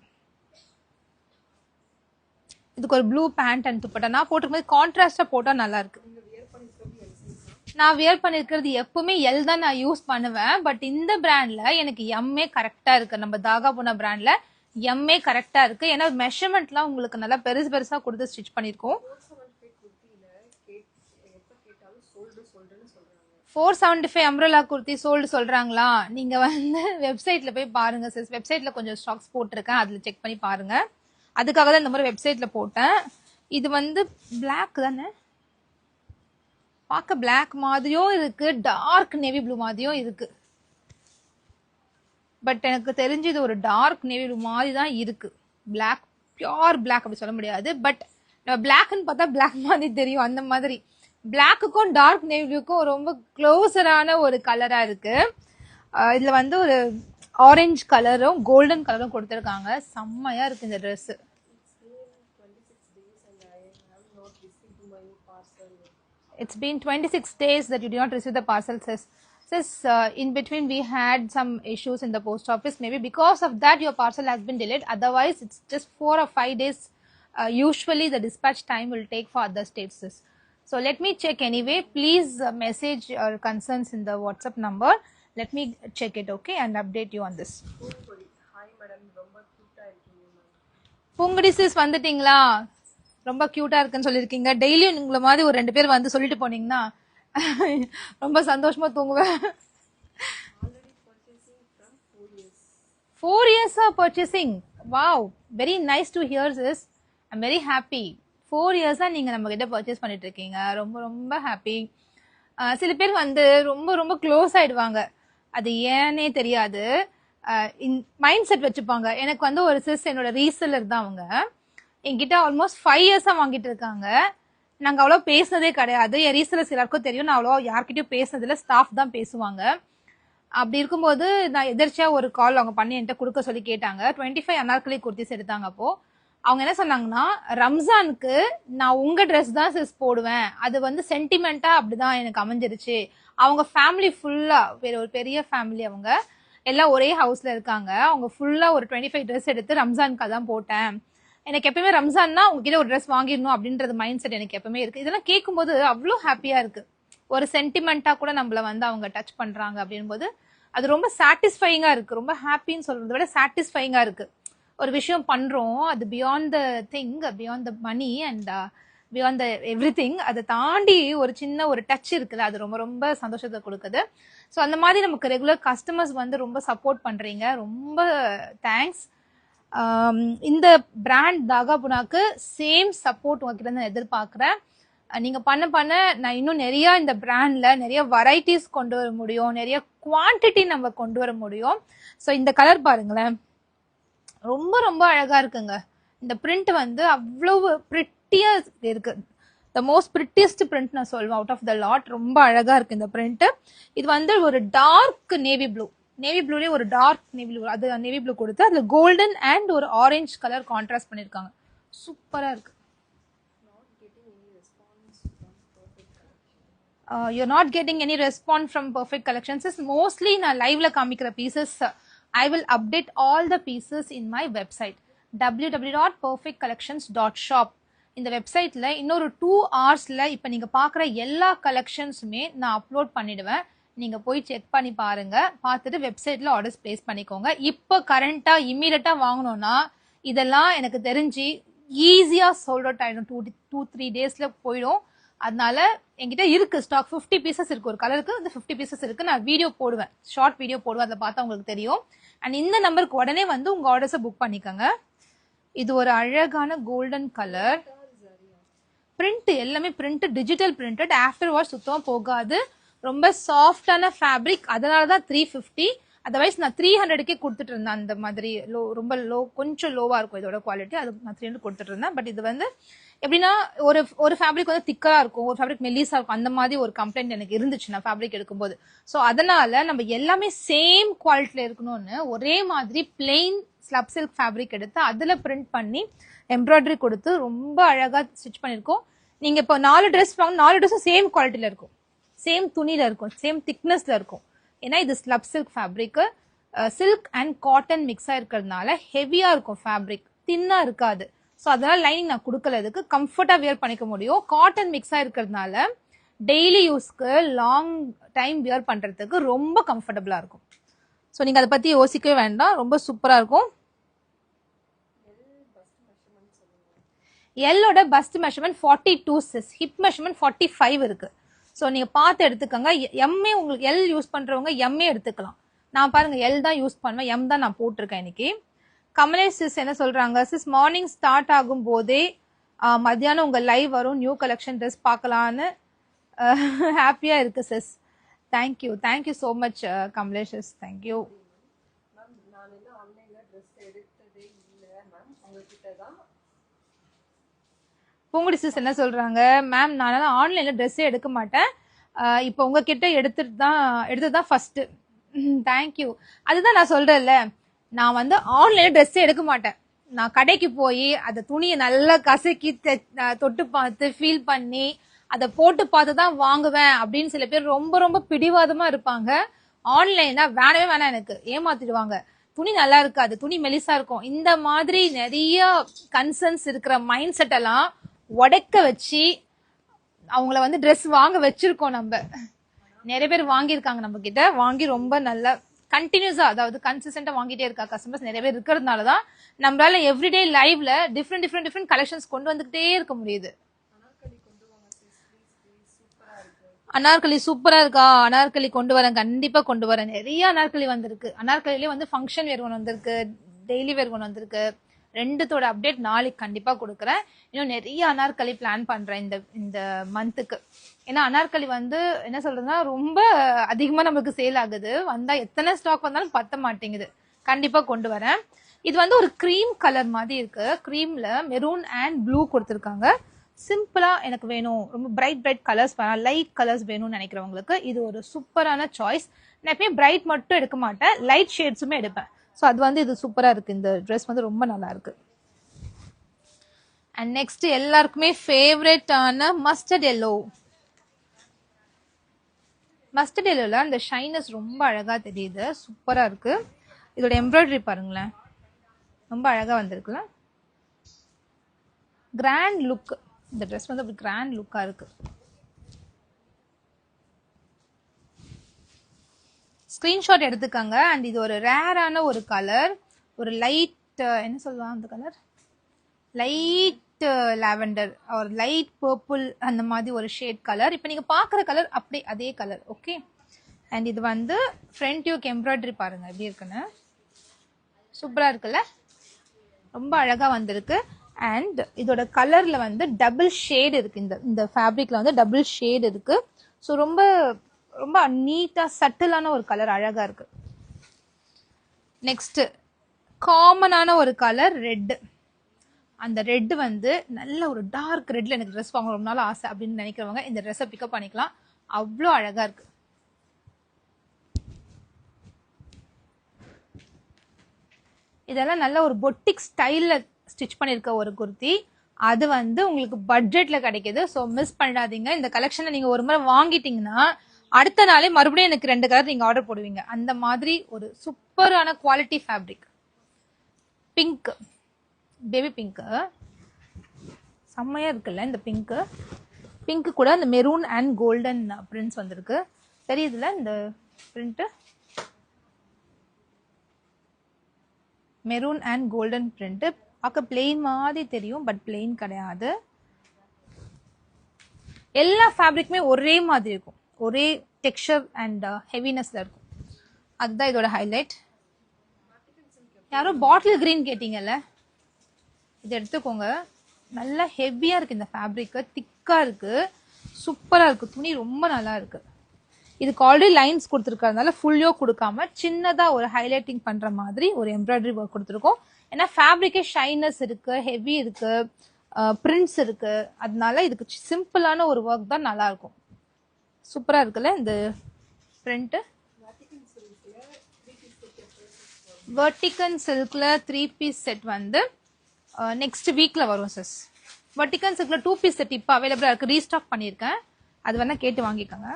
இதுக்கு ஒரு ப்ளூ பேண்ட் அண்ட் துப்பட்டா. நான் போட்டுக்கும்போது கான்ட்ராஸ்டா போட்டா நல்லா இருக்கு. நான் வியர் பண்ணிருக்கிறது எப்பவுமே எல் தான் நான் யூஸ் பண்ணுவேன், பட் இந்த பிராண்ட்ல எனக்கு எம்ஏ கரெக்டா இருக்கு. நம்ம தாகா பூனா பிராண்ட்ல எம்ஏ கரெக்டா இருக்கு, ஏன்னா மெஷர்மெண்ட்லாம் உங்களுக்கு நல்லா பெருசா கொடுத்து ஸ்டிச் பண்ணிருக்கோம். 475 அம்ரலா குர்த்தி சோல்டு சொல்றாங்களா? நீங்க வந்து வெப்சைட்ல போய் பாருங்க சிஸ். வெப்சைட்ல கொஞ்சம் ஸ்டாக்ஸ் போட்டிருக்கேன், அதுல செக் பண்ணி பாருங்க. அதுக்காக தான் இந்த மாதிரி வெப்சைட்ல போட்டேன். இது வந்து பிளாக் தானே, பார்க்க பிளாக் மாதிரியும் இருக்கு, டார்க் நேவி ப்ளூ மாதிரியும் இருக்கு. பட் எனக்கு தெரிஞ்சு இது ஒரு டார்க் நேவி ப்ளூ மாதிரி தான் இருக்கு. பிளாக், பியோர் பிளாக் அப்படி சொல்ல முடியாது. பட் பிளாக்னு பார்த்தா பிளாக் மாதிரி தெரியும், அந்த மாதிரி. பிளாக்குக்கும் டார்க் நேவி ப்ளூக்கும் ரொம்ப க்ளோஸரான ஒரு கலரா இருக்கு. இதுல வந்து ஒரு ஆரஞ்சு கலரும் கோல்டன் கலரும் கொடுத்துருக்காங்க. செம்மையா இருக்கு இந்த dress. It's been 26 days that you did not receive the parcel, sis. Sis, in between we had some issues in the post office. Maybe because of that your parcel has been delayed. Otherwise, it's just 4 or 5 days. Usually the dispatch time will take for other states, sis. So let me check anyway. Please message your concerns in the WhatsApp number. Let me check it, okay, and update you on this. Hi madam, ரொம்ப cute-ஆ இருக்கீங்க madam. பூங்கடி sis வந்துட்டீங்களா? ரொம்ப கியூட்டா இருக்குன்னு சொல்லியிருக்கீங்க. டெய்லியும் உங்களை மாதிரி ஒரு 2 பேர் வந்து சொல்லிட்டு போனீங்கன்னா ரொம்ப சந்தோஷமா தூங்குவேன். 4 years of purchasing. Wow, very nice to hear this. I'm very happy. 4 years நீங்க நம்ம கிட்ட பர்ச்சேஸ் பண்ணிட்டு இருக்கீங்க. ரொம்ப ரொம்ப ஹாப்பி. சில பேர் வந்து ரொம்ப ரொம்ப க்ளோஸ் ஆயிடுவாங்க, அது ஏன்னே தெரியாது. மைண்ட் செட் வச்சுப்பாங்க. எனக்கு வந்து ஒரு சிஸ் என்னோட ரீசெல்லர் தான், அவங்க என்கிட்ட ஆல்மோஸ்ட் 5 இயர்ஸா வாங்கிட்டு இருக்காங்க. நாங்க அவ்வளோ பேசுனதே கிடையாது. என் ரீசெல்லர்ஸ் எல்லாருக்கும் தெரியும், நான் அவ்வளோ யார்கிட்டயும் பேசுனதில்ல, ஸ்டாஃப் தான் பேசுவாங்க. அப்படி இருக்கும்போது நான் எதிர்ச்சியா ஒரு கால் அவங்க பண்ணி என்கிட்ட கொடுக்க சொல்லி கேட்டாங்க. 25 அனார்கலி குர்த்திஸ் எடுத்தாங்க. அப்போ அவங்க என்ன சொன்னாங்கன்னா, ரம்ஜானுக்கு நான் உங்க ட்ரெஸ் தான் சிஸ் போடுவேன், அது வந்து சென்டிமெண்டா அப்படிதான் எனக்கு அமைஞ்சிருச்சு. அவங்க ஃபேமிலி ஃபுல்லா ஒரு பெரிய ஃபேமிலி, அவங்க எல்லாம் ஒரே ஹவுஸ்ல இருக்காங்க. அவங்க ஃபுல்லா ஒரு 25 ட்ரெஸ் எடுத்து ரம்ஜானுக்கு தான் போட்டேன். எனக்கு எப்பயுமே ரம்ஜான்னா உங்ககிட்ட ஒரு ட்ரெஸ் வாங்கிடணும் அப்படின்றது மைண்ட் செட் எனக்கு எப்பவுமே இருக்கு. இதெல்லாம் கேட்கும்போது அவ்வளோ ஹாப்பியா இருக்கு. ஒரு சென்டிமெண்டா கூட நம்மள வந்து அவங்க டச் பண்றாங்க அப்படின் போது அது ரொம்ப சாட்டிஸ்ஃபைங்கா இருக்கு. ரொம்ப ஹாப்பின்னு சொல்றதை விட சாட்டிஸ்ஃபைங்கா இருக்கு. ஒரு விஷயம் பண்றோம், அது beyond the thing, beyond the money and beyond the everything, அதை தாண்டி ஒரு சின்ன ஒரு டச் இருக்குல்ல, அது ரொம்ப ரொம்ப சந்தோஷத்தை கொடுக்குது. ஸோ அந்த மாதிரி நமக்கு ரெகுலர் கஸ்டமர்ஸ் வந்து ரொம்ப சப்போர்ட் பண்றீங்க, ரொம்ப தேங்க்ஸ். இந்த பிராண்ட் தாகாபுனாக்கு சேம் சப்போர்ட் உங்ககிட்ட நான் எதிர்பார்க்குறேன். நீங்க பண்ண பண்ண நான் இன்னும் நிறைய இந்த பிராண்ட்ல நிறைய வெரைட்டிஸ் கொண்டு வர முடியும், நிறைய குவான்டிட்டி நம்ம கொண்டு வர முடியும். ஸோ இந்த கலர் பாருங்களேன், ரொம்ப ரொம்ப அழகா இருக்குங்க. இந்த பிரிண்ட் வந்து அவ்வளவு பிரிட்டியா இருக்கு. த மோஸ்ட் பிரிட்டியஸ்ட் பிரிண்ட் நான் சொல்வேன் அவுட் ஆஃப் த லாட். ரொம்ப அழகா இருக்கு இந்த பிரிண்ட். இது வந்து ஒரு டார்க் நேவி ப்ளூ, நேவி ப்ளூலேயே ஒரு டார்க் நேவி ப்ளூ, அது நேவி ப்ளூ கொடுத்து அதுல கோல்டன் அண்ட் ஒரு ஆரஞ்சு கலர் கான்ட்ராஸ்ட் பண்ணிருக்காங்க. சூப்பரா இருக்கு. You're not getting any response from Perfect Collections. Mostly நான் லைவ்ல காமிக்கிற pieces I will update all the pieces in my website www.perfectcollections.shop. இந்த வெப்சைட்ல இன்னொரு 2 ஹவர்ஸ்ல இப்ப நீங்க பாக்குற எல்லா கலெக்ஷன்ஸுமே நான் அப்லோட் பண்ணிடுவேன். நீங்க போய் செக் பண்ணி பாருங்க, பார்த்துட்டு வெப்சைட்ல ஆர்டர்ஸ் பிளேஸ் பண்ணிக்கோங்க. இப்போ கரண்டா இம்மீடியட்டா வாங்கணும்னா இதெல்லாம் எனக்கு தெரிஞ்சு ஈஸியா சோல்ட் அவுட் ஆயிடும். 2-3 டேஸ்ல போயிடும். அதனால என்கிட்ட இருக்கு ஸ்டாக் 50 பீசஸ் இருக்கு. ஒரு கலருக்கு வந்து 50 பீசஸ் இருக்கு. நான் வீடியோ போடுவேன், ஷார்ட் வீடியோ போடுவேன், அதை பார்த்தா உங்களுக்கு தெரியும். அண்ட் இந்த நம்பருக்கு உடனே வந்து உங்க ஆர்டர்ஸை புக் பண்ணிக்கோங்க. இது ஒரு அழகான கோல்டன் கலர் பிரிண்ட், எல்லாமே print, digital printed. After wash சுத்தமா போகாது. ரொம்ப சாஃப்டான ஃபேப்ரிக், அதனாலதான் 350. அதர்வைஸ் நான் 300க்கே கொடுத்துட்டு இருந்தேன். அந்த மாதிரி லோ, ரொம்ப லோ, கொஞ்சம் லோவா இருக்கும் இதோட குவாலிட்டி, அது நான் 300 கொடுத்துட்டு இருந்தேன். பட் இது வந்து எப்படின்னா ஒரு ஃபேப்ரிக் வந்து திக்கரா இருக்கும், ஒரு ஃபேப்ரிக் மெல்லிஸா இருக்கும், அந்த மாதிரி ஒரு கம்ப்ளைண்ட் எனக்கு இருந்துச்சு நான் ஃபேப்ரிக் எடுக்கும்போது. ஸோ அதனால நம்ம எல்லாமே சேம் குவாலிட்டியில இருக்கணும்னு ஒரே மாதிரி பிளெயின் ஸ்லப் சில்க் ஃபேப்ரிக் எடுத்து அதுல பிரிண்ட் பண்ணி எம்ப்ராய்டரி கொடுத்து ரொம்ப அழகா ஸ்டிச் பண்ணிருக்கோம். நீங்க இப்போ 4 ட்ரெஸ் வாங்க, 4 ட்ரெஸ்ஸும் சேம் குவாலிட்டியில இருக்கும், சேம் துணியில இருக்கும், சேம் திக்னஸ்ல இருக்கும். ஏன்னா இது slub silk fabric, silk and cotton மிக்ஸா இருக்கிறதுனால ஹெவியா இருக்கும் ஃபேப்ரிக், தின்னா இருக்காது. ஸோ அதனால லைனிங் நான் கொடுக்கல, இதுக்கு கம்ஃபர்ட்டா வியர் பண்ணிக்க முடியும். காட்டன் மிக்ஸா இருக்கிறதுனால டெய்லி யூஸ்க்கு லாங் டைம் வியர் பண்றதுக்கு ரொம்ப கம்ஃபர்டபுளா இருக்கும். ஸோ நீங்க அதை பத்தி யோசிக்கவே வேண்டாம், ரொம்ப சூப்பரா இருக்கும். எல்லோட bust measurement 42 sis, hip measurement 45 இருக்கு. ஸோ நீங்க பார்த்து எடுத்துக்கோங்க. எம்ஏ உங்களுக்கு எல் யூஸ் பண்றவங்க எம்ஏ எடுத்துக்கலாம். நான் பாருங்க எல் தான் யூஸ் பண்ணுவேன், எம் தான் நான் போட்டிருக்கேன் இன்னைக்கு. கமலேஷ் சிஸ் என்ன சொல்றாங்க, சிஸ் மார்னிங் ஸ்டார்ட் ஆகும் போதே மத்தியானம் உங்க லைவ் வரும், நியூ கலெக்ஷன் ட்ரெஸ் பார்க்கலான்னு ஹாப்பியா இருக்கு sis. Thank you thank you so much Kamlesh sis, thank you. Poonkudi sis என்ன சொல்றாங்க, மேம் நான் ஆன்லைன்ல ட்ரெஸ்ஸே எடுக்க மாட்டேன், இப்போ உங்ககிட்ட எடுத்து தான் ஃபர்ஸ்ட். தேங்க்யூ. அதுதான் நான் சொல்றேன்ல, நான் வந்து ஆன்லைன்ல ட்ரெஸ்ஸே எடுக்க மாட்டேன். நான் கடைக்கு போய் அந்த துணியை நல்லா கசக்கி தொட்டு பார்த்து ஃபீல் பண்ணி அதை போட்டு பார்த்து தான் வாங்குவேன் அப்படின்னு சில பேர் ரொம்ப ரொம்ப பிடிவாதமா இருப்பாங்க. ஆன்லைனா வேணவே வேணாம், எனக்கு ஏமாத்திடுவாங்க, துணி நல்லா இருக்காது, துணி மெலிசா இருக்கும், இந்த மாதிரி நிறைய கன்சர்ன்ஸ் இருக்கிற மைண்ட் செட் எல்லாம் உடைக்க வச்சு அவங்கள வந்து ட்ரெஸ் வாங்க வச்சிருக்கோம். நம்ம நிறைய பேர் வாங்கியிருக்காங்க, நம்ம கிட்ட வாங்கி ரொம்ப நல்லா கண்டினியூஸா, அதாவது கன்சிஸ்டன்டா வாங்கிட்டே இருக்கா கஸ்டமர்ஸ் நிறைய பேர் இருக்கிறதுனாலதான் நம்மளால எவ்ரிடே லைவ்ல டிஃப்ரெண்ட் கலெக்ஷன்ஸ் கொண்டு வந்துகிட்டே இருக்க முடியுது. அனார்கலி சூப்பரா இருக்கா, அனார்கலி கொண்டு வரேன், கண்டிப்பா கொண்டு வரேன். நிறைய அனார்கலி வந்திருக்கு. அனார்கலிலே வந்து ஃபங்க்ஷன் வேர் ஒன்று வந்திருக்கு, டெய்லி வேர் ஒன்று வந்திருக்கு. ரெண்டுத்தோட அப்டேட் நாளைக்கு கண்டிப்பா கொடுக்குறேன். இன்னும் நிறைய அனார்கலி பிளான் பண்றேன் இந்த மந்த்துக்கு. ஏன்னா அனார்கலி வந்து என்ன சொல்றதுன்னா ரொம்ப அதிகமா நமக்கு சேல் ஆகுது, வந்தா எத்தனை ஸ்டாக் வந்தாலும் பத்த மாட்டேங்குது. கண்டிப்பா கொண்டு வரேன். இது வந்து ஒரு க்ரீம் கலர் மாதிரி இருக்கு, க்ரீம்ல மெரூன் அண்ட் ப்ளூ கொடுத்துருக்காங்க. சிம்பிளா எனக்கு வேணும், ரொம்ப பிரைட் கலர்ஸ் வேணாம், லைட் கலர்ஸ் வேணும்னு நினைக்கிறவங்களுக்கு இது ஒரு சூப்பரான சாய்ஸ். நான் எப்பயும் பிரைட் மட்டும் எடுக்க மாட்டேன், லைட் ஷேட்ஸுமே எடுப்பேன். ஸோ அது வந்து இது சூப்பரா இருக்கு, இந்த ட்ரெஸ் வந்து ரொம்ப நல்லா இருக்கு. அண்ட் நெக்ஸ்ட் எல்லாருக்குமே ஃபேவரட்டான மஸ்டர்ட் எல்லோ. மஸ்டர்ட் எல்லோல அந்த ஷைனஸ் ரொம்ப அழகா தெரியுது, சூப்பரா இருக்கு. இதோட எம்ப்ராய்டரி பாருங்களேன், ரொம்ப அழகா வந்திருக்குல்ல, கிராண்ட் லுக். இந்த ட்ரெஸ் வந்து அப்படி கிராண்ட் லுக்கா இருக்கு. ஸ்கிரீன்ஷாட் எடுத்துக்கங்க. அண்ட் இது ஒரு ரேரான ஒரு கலர், ஒரு லைட் என்ன சொல்லுவாங்க அந்த கலர், லைட் லாவெண்டர் ஒரு லைட் பர்பிள் அந்த மாதிரி ஒரு ஷேட் கலர். இப்போ நீங்க பாக்குற கலர் அப்படி அதே கலர். ஓகே. அண்ட் இது வந்து ஃப்ரண்ட் யூக் எம்ப்ராய்டரி பாருங்க எப்படி இருக்குன்னு, சூப்பரா இருக்குல்ல, ரொம்ப அழகா வந்திருக்கு. அண்ட் இதோட கலர்ல வந்து டபுள் ஷேட் இருக்கு, இந்த ஃபேப்ரிக்ல வந்து டபுள் ஷேட் இருக்கு. ஸோ ரொம்ப ரொம்ப நீட்டா சட்டிலான ஒரு கலர், அழகா இருக்கு. நெக்ஸ்ட் காமனான ஒரு கலர் ரெட். அந்த ரெட் வந்து நல்ல ஒரு டார்க் ரெட்ல எனக்கு ட்ரெஸ் வாங்க ரொம்ப நாள் ஆசை அப்படின்னு நினைக்கிறவங்க இந்த ட்ரெஸ்ஸை பிக்கப் பண்ணிக்கலாம், அவ்வளோ அழகா இருக்கு. இதெல்லாம் நல்ல ஒரு பொட்டிக் ஸ்டைல்ல ஸ்டிச் பண்ணிருக்க ஒரு குர்த்தி. அது வந்து உங்களுக்கு பட்ஜெட்ல கிடைக்குது. ஸோ மிஸ் பண்ணிடாதீங்க. இந்த கலெக்ஷனை நீங்க ஒரு முறை வாங்கிட்டீங்கன்னா அடுத்த நாளே மறுபடியும் எனக்கு 2 கலர் நீங்க ஆர்டர் போடுவீங்க. அந்த மாதிரி ஒரு சூப்பரான quality fabric. Pink, baby pink செம்மையா இருக்குல்ல இந்த பிங்க். பிங்க் கூட இந்த மெரூன் அண்ட் கோல்டன் பிரிண்ட்ஸ் வந்திருக்கு, தெரியுதுல இந்த print, maroon and golden print. பார்க்க பிளெயின் மாதிரி தெரியும், பட் பிளெயின் கிடையாது. எல்லா ஃபேப்ரிக்குமே ஒரே மாதிரி இருக்கும், ஒரே டெக்ஸ்சர் அண்ட் ஹெவினஸ்ல இருக்கும். அதுதான் இதோட ஹைலைட். யாரோ பாட்டில் கிரீன் கேட்டீங்கல்ல, இது எடுத்துக்கோங்க. நல்லா ஹெவியா இருக்கு இந்த ஃபேப்ரிக், திக்கா இருக்கு, சூப்பரா இருக்கு, துணி ரொம்ப நல்லா இருக்கு. இதுக்கு ஆல்ரெடி லைன்ஸ் கொடுத்துருக்கறதுனால ஃபுல்லியோ கொடுக்காம சின்னதா ஒரு ஹைலைட்டிங் பண்ற மாதிரி ஒரு எம்ப்ராய்டரி ஒர்க் கொடுத்துருக்கோம். ஏன்னா ஃபேப்ரிக்கே ஷைனஸ் இருக்கு, ஹெவி இருக்கு, பிரிண்ட்ஸ் இருக்கு, அதனால இதுக்கு சிம்பிளான ஒரு ஒர்க் தான் நல்லா இருக்கும். சூப்பரா இருக்குல்ல இந்த பிரிண்ட். வெர்டிகன் சில்க்ல 3 பீஸ் செட் வந்து நெக்ஸ்ட் வீக்ல வரும் சிஸ். வெர்டிகன் சில்க்ல 2 பீஸ் செட் இப்போ அவைலபிளா இருக்கு, ரீஸ்டாக் பண்ணியிருக்கேன், அது வேணா கேட்டு வாங்கிக்கோங்க.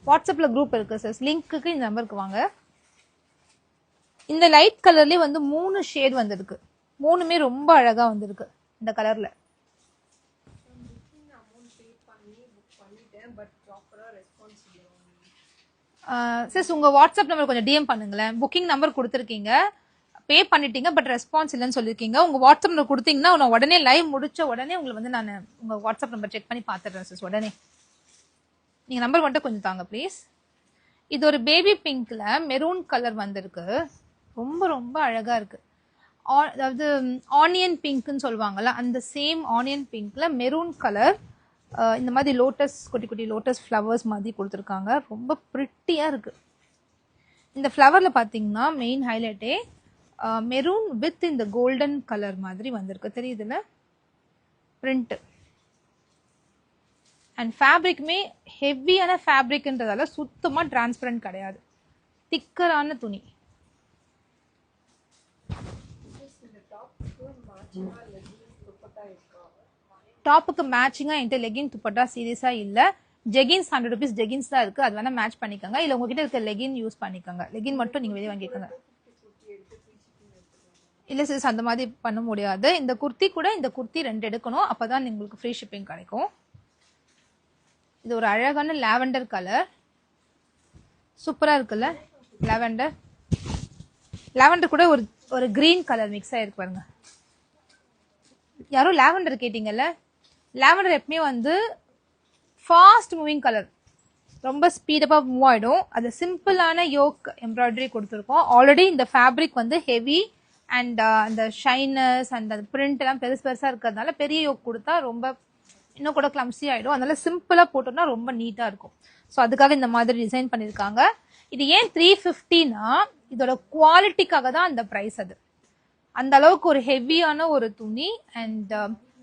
வாட்ஸ்அப்ல குரூப் இருக்கு சிஸ், லிங்க்குக்கு இந்த நம்பருக்கு வாங்க. இந்த லைட் கலர்லயே வந்து 3 ஷேட் வந்திருக்கு, 3மே ரொம்ப அழகா வந்திருக்கு இந்த கலர்ல. சிஸ் உங்க வாட்ஸ்அப் நம்பர் கொஞ்சம் டிஎம் பண்ணுங்களேன். புக்கிங் நம்பர் கொடுத்துருக்கீங்க, பே பண்ணிட்டீங்க, பட் ரெஸ்பான்ஸ் இல்லைன்னு சொல்லியிருக்கீங்க. உங்க வாட்ஸ்அப் நம்பர் கொடுத்தீங்கன்னா நான் உடனே லைவ் முடிச்ச உடனே உங்களுக்கு வந்து நான் உங்க வாட்ஸ்அப் நம்பர் செக் பண்ணி பார்த்துடுறேன் சிஸ் உடனே. நீங்கள் நம்பர் மட்டும் கொஞ்சம் தாங்க ப்ளீஸ். இது ஒரு பேபி பிங்க்ல மெரூன் கலர் வந்திருக்கு. ரொம்ப ரொம்ப அழகா இருக்கு. அதாவது ஆனியன் பிங்க்னு சொல்லுவாங்கல்ல, அந்த சேம் ஆனியன் பிங்க்ல மெரூன் கலர் இந்த மாதிரி லோட்டஸ் குட்டி குட்டி லோட்டஸ் ஃப்ளவர்ஸ் மாதிரி கொடுத்துருக்காங்க. ரொம்ப ப்ரிட்டியாக இருக்கு. இந்த ஃப்ளவரில் பார்த்தீங்கன்னா மெயின் ஹைலைட்டே மெரூன் வித் இந்த கோல்டன் கலர் மாதிரி வந்திருக்கு. தெரியுதுல பிரிண்ட். அண்ட் ஃபேப்ரிக்குமே ஹெவியான ஃபேப்ரிக்ன்றதால சுத்தமாக டிரான்ஸ்பரண்ட் கிடையாது, திக்கரான துணி. டாப்புக்கு மேட்சிங்காக என்கிட்ட லெகின் துப்பட்டா சீரியஸாக இல்லை. ஜெகின்ஸ் 100 rupees ஜெகின்ஸ் தான் இருக்குது, அது வேணால் மேட்ச் பண்ணிக்கோங்க. இல்லை உங்ககிட்ட இருக்க லெகின் யூஸ் பண்ணிக்கோங்க. லெகின் மட்டும் நீங்கள் வெளியே வாங்கிக்கோங்க. இல்லை சிஸ் அந்த மாதிரி பண்ண முடியாது. இந்த குர்த்தி கூட இந்த குர்த்தி 2 எடுக்கணும், அப்போ தான் உங்களுக்கு ஃப்ரீ ஷிப்பிங் கிடைக்கும். இது ஒரு அழகான லாவெண்டர் கலர், சூப்பராக இருக்குல்ல. லாவெண்டர் லாவெண்டர் கூட ஒரு ஒரு கிரீன் கலர் மிக்ஸ் ஆகிருக்கு பாருங்க. யாரும் லாவெண்டர் கேட்டிங்கல்ல, லாவெண்டர் எப்பவுமே வந்து ஃபாஸ்ட் மூவிங் கலர், ரொம்ப ஸ்பீடப்பாக மூவ் ஆகிடும். அது சிம்பிளான யோக் எம்ப்ராய்டரி கொடுத்துருக்கோம். ஆல்ரெடி இந்த ஃபேப்ரிக் வந்து ஹெவி அண்ட் அந்த ஷைனஸ் அண்ட் அந்த பிரிண்ட் எல்லாம் பெருசு பெருசாக இருக்கிறதுனால பெரிய யோக் கொடுத்தா ரொம்ப இன்னும் கூட கிளம்ஸி ஆகிடும். அதனால சிம்பிளாக போட்டோம்னா ரொம்ப நீட்டாக இருக்கும். ஸோ அதுக்காக இந்த மாதிரி டிசைன் பண்ணியிருக்காங்க. இது ஏன் 350னா இதோட குவாலிட்டிக்காக தான் அந்த ப்ரைஸ். அது அந்த அளவுக்கு ஒரு ஹெவியான ஒரு துணி அண்ட்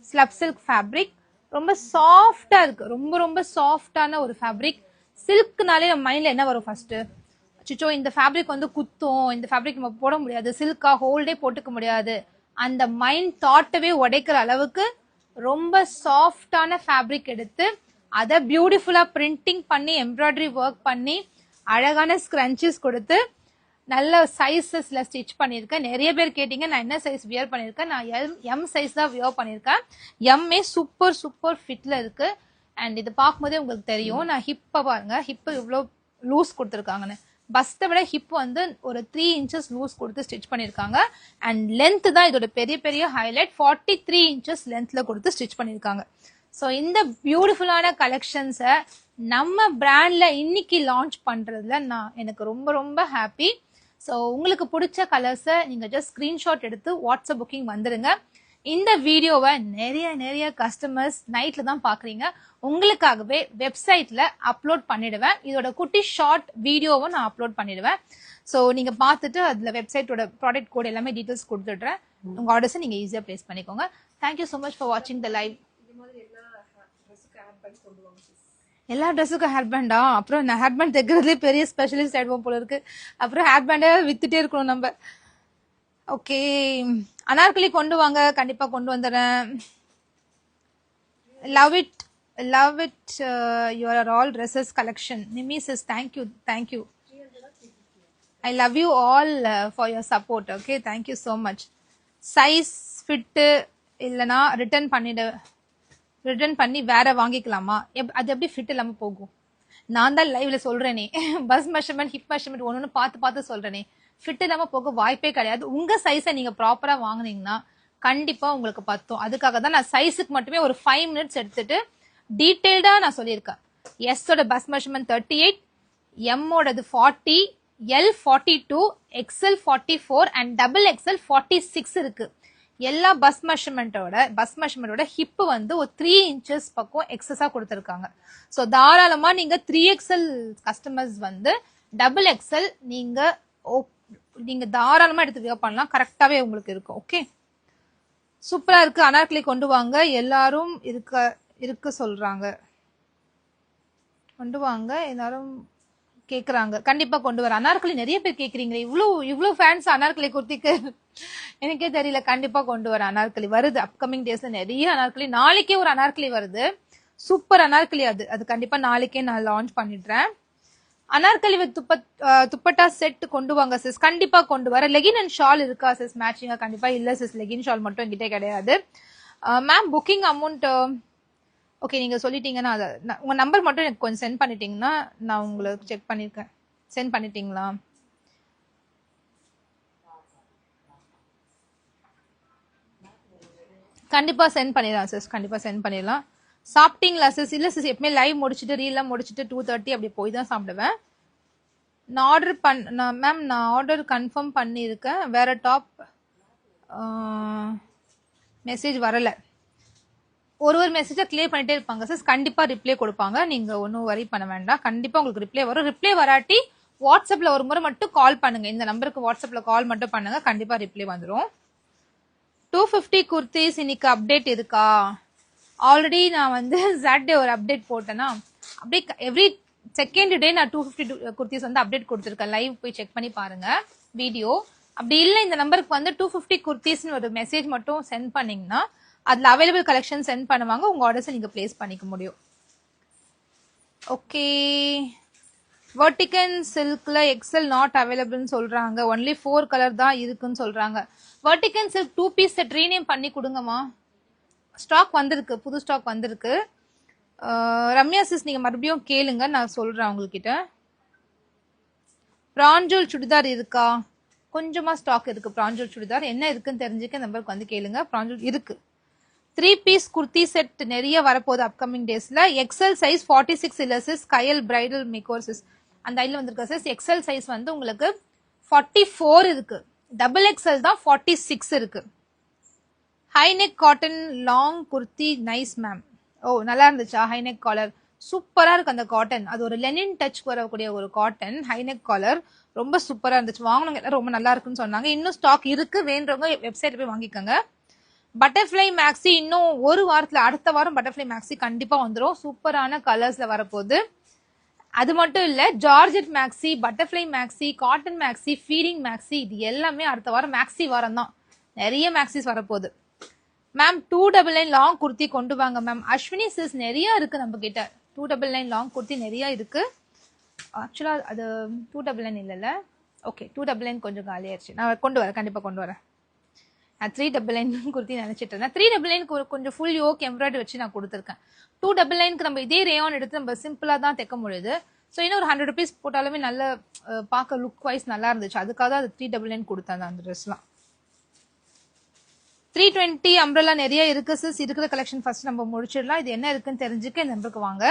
ஸ்லப் சில்க் ஃபேப்ரிக். ரொம்ப சாஃப்டா இருக்கு, ரொம்ப ரொம்ப சாஃப்டான ஒரு ஃபேப்ரிக். சில்க்னாலே நம்ம மைண்ட்ல என்ன வரும் ஃபர்ஸ்ட்? சிச்சோ இந்த ஃபேப்ரிக் வந்து குத்தும், இந்த ஃபேப்ரிக் நம்ம போட முடியாது, சில்கா ஹோல்டே போட்டுக்க முடியாது, அந்த மைண்ட் தாட்டவே உடைக்கிற அளவுக்கு ரொம்ப சாஃப்டான ஃபேப்ரிக் எடுத்து அதை பியூட்டிஃபுல்லா பிரிண்டிங் பண்ணி எம்ப்ராய்டரி ஒர்க் பண்ணி அழகான ஸ்க்ரன்ச்சஸ் கொடுத்து நல்ல சைஸஸ்ல ஸ்டிச் பண்ணியிருக்கேன். நிறைய பேர் கேட்டீங்க நான் என்ன சைஸ் வியர் பண்ணியிருக்கேன். நான் எம் சைஸ் தான் வியர் பண்ணியிருக்கேன். எம்ஏ சூப்பர் சூப்பர் ஃபிட்ல இருக்கு. அண்ட் இது பார்க்கும்போதே உங்களுக்கு தெரியும். நான் ஹிப்பை பாருங்க, ஹிப்பு இவ்வளோ லூஸ் கொடுத்துருக்காங்கன்னு. பஸ்ட்டை விட ஹிப் வந்து ஒரு 3 inches லூஸ் கொடுத்து ஸ்டிச் பண்ணியிருக்காங்க. அண்ட் லென்த் தான் இதோட பெரிய பெரிய ஹைலைட். 43 inches லென்த்ல கொடுத்து ஸ்டிச் பண்ணியிருக்காங்க. ஸோ இந்த பியூட்டிஃபுல்லான கலெக்ஷன்ஸை நம்ம பிராண்ட்ல இன்னைக்கு லான்ச் பண்றதுல எனக்கு ரொம்ப ரொம்ப ஹாப்பி. ஸோ உங்களுக்கு பிடிச்ச கலர்ஸை நீங்கள் ஜஸ்ட் ஸ்க்ரீன்ஷாட் எடுத்து வாட்ஸ்அப் புக்கிங் வந்துடுங்க. இந்த வீடியோவை நிறைய கஸ்டமர்ஸ் நைட்டில் தான் பார்க்குறீங்க. உங்களுக்காகவே வெப்சைட்டில் அப்லோட் பண்ணிடுவேன். இதோட குட்டி ஷார்ட் வீடியோவை நான் அப்லோட் பண்ணிடுவேன். ஸோ நீங்கள் பார்த்துட்டு அதில் வெப்சைட்டோட ப்ராடக்ட் கோட் எல்லாமே டீட்டெயில்ஸ் கொடுத்துட்றேன். உங்கள் ஆர்டர்ஸை நீங்கள் ஈஸியாக ப்ளேஸ் பண்ணிக்கோங்க. தேங்க்யூ ஸோ மச் ஃபார் வாட்சிங் த லைவ். எல்லா ட்ரெஸ்ஸுக்கும் ஹேர் பேண்டா? அப்புறம் நான் ஹேர் பேண்ட் தைக்கிறதுலே பெரிய ஸ்பெஷலிஸ்ட் ஆயிடுவோம் போல இருக்கு. அப்புறம் ஹேர் பேண்டை வித்துட்டே இருக்கணும் நம்ம. ஓகே, அனார்கலி கொண்டு வாங்க, கண்டிப்பா கொண்டு வந்துடுறேன். Love it your all dresses collection. நிமிஸ், thank you. I love you all for your support. Okay, thank you so much. Size fit இல்லைனா ரிட்டர்ன் பண்ணி வேற வாங்கிக்கலாமா? அது எப்படி ஃபிட் இல்லாம போகும்? நான் தான் லைவ்ல சொல்றேனே, பஸ் மெஷர்மெண்ட் ஹிப் மெஷர்மெண்ட் ஒன்னு பார்த்து சொல்றேனே, ஃபிட் இல்லாம போக வாய்ப்பே கிடையாது. உங்க சைஸை நீங்க ப்ராப்பரா வாங்குனீங்கன்னா கண்டிப்பா உங்களுக்கு பத்தும். அதுக்காக தான் நான் சைஸுக்கு மட்டுமே ஒரு 5 minutes எடுத்துட்டு டீடைல்டா நான் சொல்லியிருக்கேன். எஸ்ஸோட பஸ் மெஷர்மெண்ட் 38, எம்மோடது 40, L 42, XL 44 and double XL 46 இருக்கு. எல்லா பஸ் மெஷர்மெண்டோட ஹிப் வந்து ஒரு 3 inches பக்கம் எக்ஸஸா கொடுத்துருக்காங்க. ஸோ தாராளமா நீங்க 3XL கஸ்டமர்ஸ் வந்து டபுள் எக்ஸ்எல் நீங்க தாராளமா எடுத்து வியர் பண்ணலாம். கரெக்டாவே உங்களுக்கு இருக்கும். ஓகே, சூப்பரா இருக்கு. அனார்கலி கொண்டு வாங்க, எல்லாரும் இருக்க சொல்றாங்க. கொண்டு வாங்க, எல்லாரும் கேக்குறாங்க. கண்டிப்பா கொண்டு வர. அனார்கலி நிறைய பேர் கேக்குறீங்க, இவ்வளவு ஃபேன்ஸ் அனார்கலி குர்த்திக்கு, எனக்கே தெரியல. கண்டிப்பா கொண்டு வர. அனார்கலி வருது அப்கமிங் டேஸ்ல நிறைய அனார்கலி. நாளைக்கே ஒரு அனார்கலி வருது, சூப்பர் அனார்கலி. அது கண்டிப்பா நாளைக்கே நான் லான்ச் பண்ணிடுறேன். அனார்கலி வித் துப்பட்டா செட் கொண்டு வாங்க சிஸ். கண்டிப்பா கொண்டு வர. லெகின் அண்ட் ஷால் இருக்கா சிஸ் மேட்சிங்கா? கண்டிப்பா இல்ல சிஸ், லெகின் ஷால் மட்டும் என்கிட்ட கிடையாது. மேம் புக்கிங் அமௌண்ட் ஓகே நீங்க சொல்லிட்டீங்கன்னா உங்க நம்பர் மட்டும் எனக்கு கொஞ்சம் சென்ட் பண்ணிட்டீங்கன்னா நான் உங்களுக்கு செக் பண்ணிருக்கேன். சென்ட் பண்ணிட்டீங்களா? கண்டிப்பா சென்ட் பண்ணிடலாம் சிஸ், கண்டிப்பா சென்ட் பண்ணிடலாம். சாப்பிட்டீங்களா சிஸ்? இல்லை சிஸ், எப்பவுமே லைவ் முடிச்சுட்டு ரீல்லாம் முடிச்சுட்டு 2:30 அப்படி போய் தான் சாப்பிடுவேன். மேம் நான் ஆர்டர் கன்ஃபார்ம் பண்ணியிருக்கேன், வேற டாப் மெசேஜ் வரல. ஒரு மெசேஜை கிளியர் பண்ணிட்டே இருப்பாங்க சிஸ், கண்டிப்பா ரிப்ளை கொடுப்பாங்க, நீங்க ஒன்றும் வரி பண்ண வேண்டாம், கண்டிப்பா உங்களுக்கு ரிப்ளை வரும். ரிப்ளை வராட்டி வாட்ஸ்அப்ல ஒரு முறை மட்டும் கால் பண்ணுங்க, இந்த நம்பருக்கு வாட்ஸ்அப்ல கால் மட்டும் பண்ணுங்க, கண்டிப்பா ரிப்ளை வந்துடும். 250 குர்த்திஸ் இன்னைக்கு அப்டேட் இருக்கா? ஆல்ரெடி நான் வந்து சாட்டர்டே ஒரு அப்டேட் போட்டேன்னா, அப்படியே எவ்ரி செகண்ட் டே நான் 250 குர்த்திஸ் வந்து அப்டேட் கொடுத்துருக்கேன். லைவ் போய் செக் பண்ணி பாருங்க வீடியோ. அப்படி இல்லை இந்த நம்பருக்கு வந்து 250 குர்த்திஸ்னு ஒரு மெசேஜ் மட்டும் சென்ட் பண்ணீங்கன்னா அதுல அவைலபிள் கலெக்ஷன் சென்ட் பண்ணுவாங்க, உங்க ஆர்டர்ஸை நீங்க பிளேஸ் பண்ணிக்க முடியும். ஓகே, வெர்டிகன் சில்க்ல எக்ஸல் நாட் அவைலபிள்னு சொல்றாங்க, ஒன்லி 4 கலர் தான் இருக்குன்னு சொல்றாங்க. வெர்டிகன் சில்க் 2 பீஸ் செட் ரீநேம் பண்ணி கொடுங்கம்மா, ஸ்டாக் வந்திருக்கு, புது ஸ்டாக் வந்திருக்கு. ரம்யா சிஸ் நீங்க மறுபடியும் கேளுங்க, நான் சொல்றேன் உங்ககிட்ட. பிராஞ்சூல் சுடிதார் இருக்கா? கொஞ்சமா ஸ்டாக் இருக்கு பிராஞ்சூல் சுடிதார், என்ன இருக்குன்னு தெரிஞ்சுக்க நம்பருக்கு வந்து கேளுங்க. பிராஞ்சூல் இருக்கு. 3 பீஸ் குர்த்தி செட் நிறைய வரப்போகுது அப்கமிங் டேஸ்ல. எக்ஸல் சைஸ் 46 இல்ல சிஸ், கயல் பிரைடல் மேக்கோவர் சிஸ் அந்த ஐல வந்திருக்க சிஸ். எக்ஸல் சைஸ் வந்து உங்களுக்கு 44 இருக்கு, டபுள் எக்ஸல் தான் 46 இருக்கு. High neck cotton long kurti nice ma'am. ஓ நல்லா இருந்துச்சா? ஹைநெக் காலர் சூப்பரா இருக்கு அந்த காட்டன், அது ஒரு லெனின் டச் வரக்கூடிய ஒரு காட்டன் ஹைநெக் காலர், ரொம்ப சூப்பரா இருந்துச்சு. வாங்கினவங்க எல்லாம் ரொம்ப நல்லா இருக்குன்னு சொன்னாங்க. இன்னும் ஸ்டாக் இருக்கு, வேண்டவங்க வெப்சைட் போய் வாங்கிக்கோங்க. பட்டர்ஃப்ளை மேக்ஸி இன்னும் ஒரு வாரத்துல, அடுத்த வாரம் பட்டர்ஃப்ளை மேக்ஸி கண்டிப்பா வந்துடும், சூப்பரான கலர்ஸ்ல வரப்போகுது. அது மட்டும் இல்ல, georgette maxi, butterfly maxi, cotton maxi, feeding maxi, இது எல்லாமே அடுத்த வாரம் மேக்ஸி வாரம் தான், நிறைய மேக்ஸிஸ் வரப்போகுது. மேம் 299 லாங் குர்த்தி கொண்டு வாங்க மேம். அஸ்வினி சிஸ் நிறைய இருக்கு நம்ம கிட்ட, 299 லாங் குர்த்தி நிறைய இருக்கு. ஆக்சுவலா அது 299 இல்லைல்ல, ஓகே 299 கொஞ்சம் காலியாயிருச்சு, நான் கொண்டு வரேன், கண்டிப்பா கொண்டு வரேன். நான் 399 குர்த்தி நினைச்சிட்டு இருந்தேன். 399 கொஞ்சம் ஃபுல் யோக் எம்ப்ராய்டரி வச்சு நான் கொடுத்துருக்கேன். 299 நம்ம இதே ரேயான் எடுத்து நம்ம சிம்பிளா தான் தைக்க முடியுது. ஸோ இன்னும் ஒரு 100 rupees போட்டாலுமே நல்ல பார்க்க லுக் வைஸ் நல்லா இருந்துச்சு, அதுக்காக தான் அது 399 கொடுத்தாங்க அந்த ட்ரெஸ்லாம். 320 அம்ப்ரெல்லா நிறைய இருக்கு சிஸ், இருக்கிற கலெக்ஷன் ஃபர்ஸ்ட் நம்ம முடிச்சிடலாம். இது என்ன இருக்குன்னு தெரிஞ்சுக்க இந்த நம்பருக்கு வாங்க.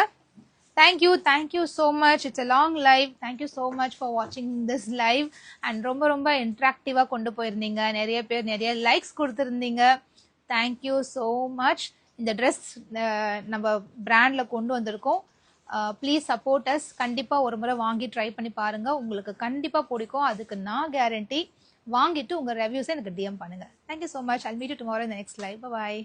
Thank you so much. It's a long live. Thank you so much for வாட்சிங் திஸ் லைவ். அண்ட் ரொம்ப இன்ட்ராக்டிவாக கொண்டு போயிருந்தீங்க, நிறைய பேர் நிறைய லைக்ஸ் கொடுத்துருந்தீங்க. Thank you so much. இந்த ட்ரெஸ் நம்ம பிராண்ட்ல கொண்டு வந்திருக்கோம், ப்ளீஸ் சப்போர்ட் அஸ். கண்டிப்பாக ஒரு முறை வாங்கி ட்ரை பண்ணி பாருங்க, உங்களுக்கு கண்டிப்பாக பிடிக்கும், அதுக்கு நான் கேரண்டி. வாங்கிட்டு உங்கள் ரிவ்யூஸை எனக்கு டிஎம் பண்ணுங்க. Thank you so much. I'll meet you tomorrow in the next live. Bye bye.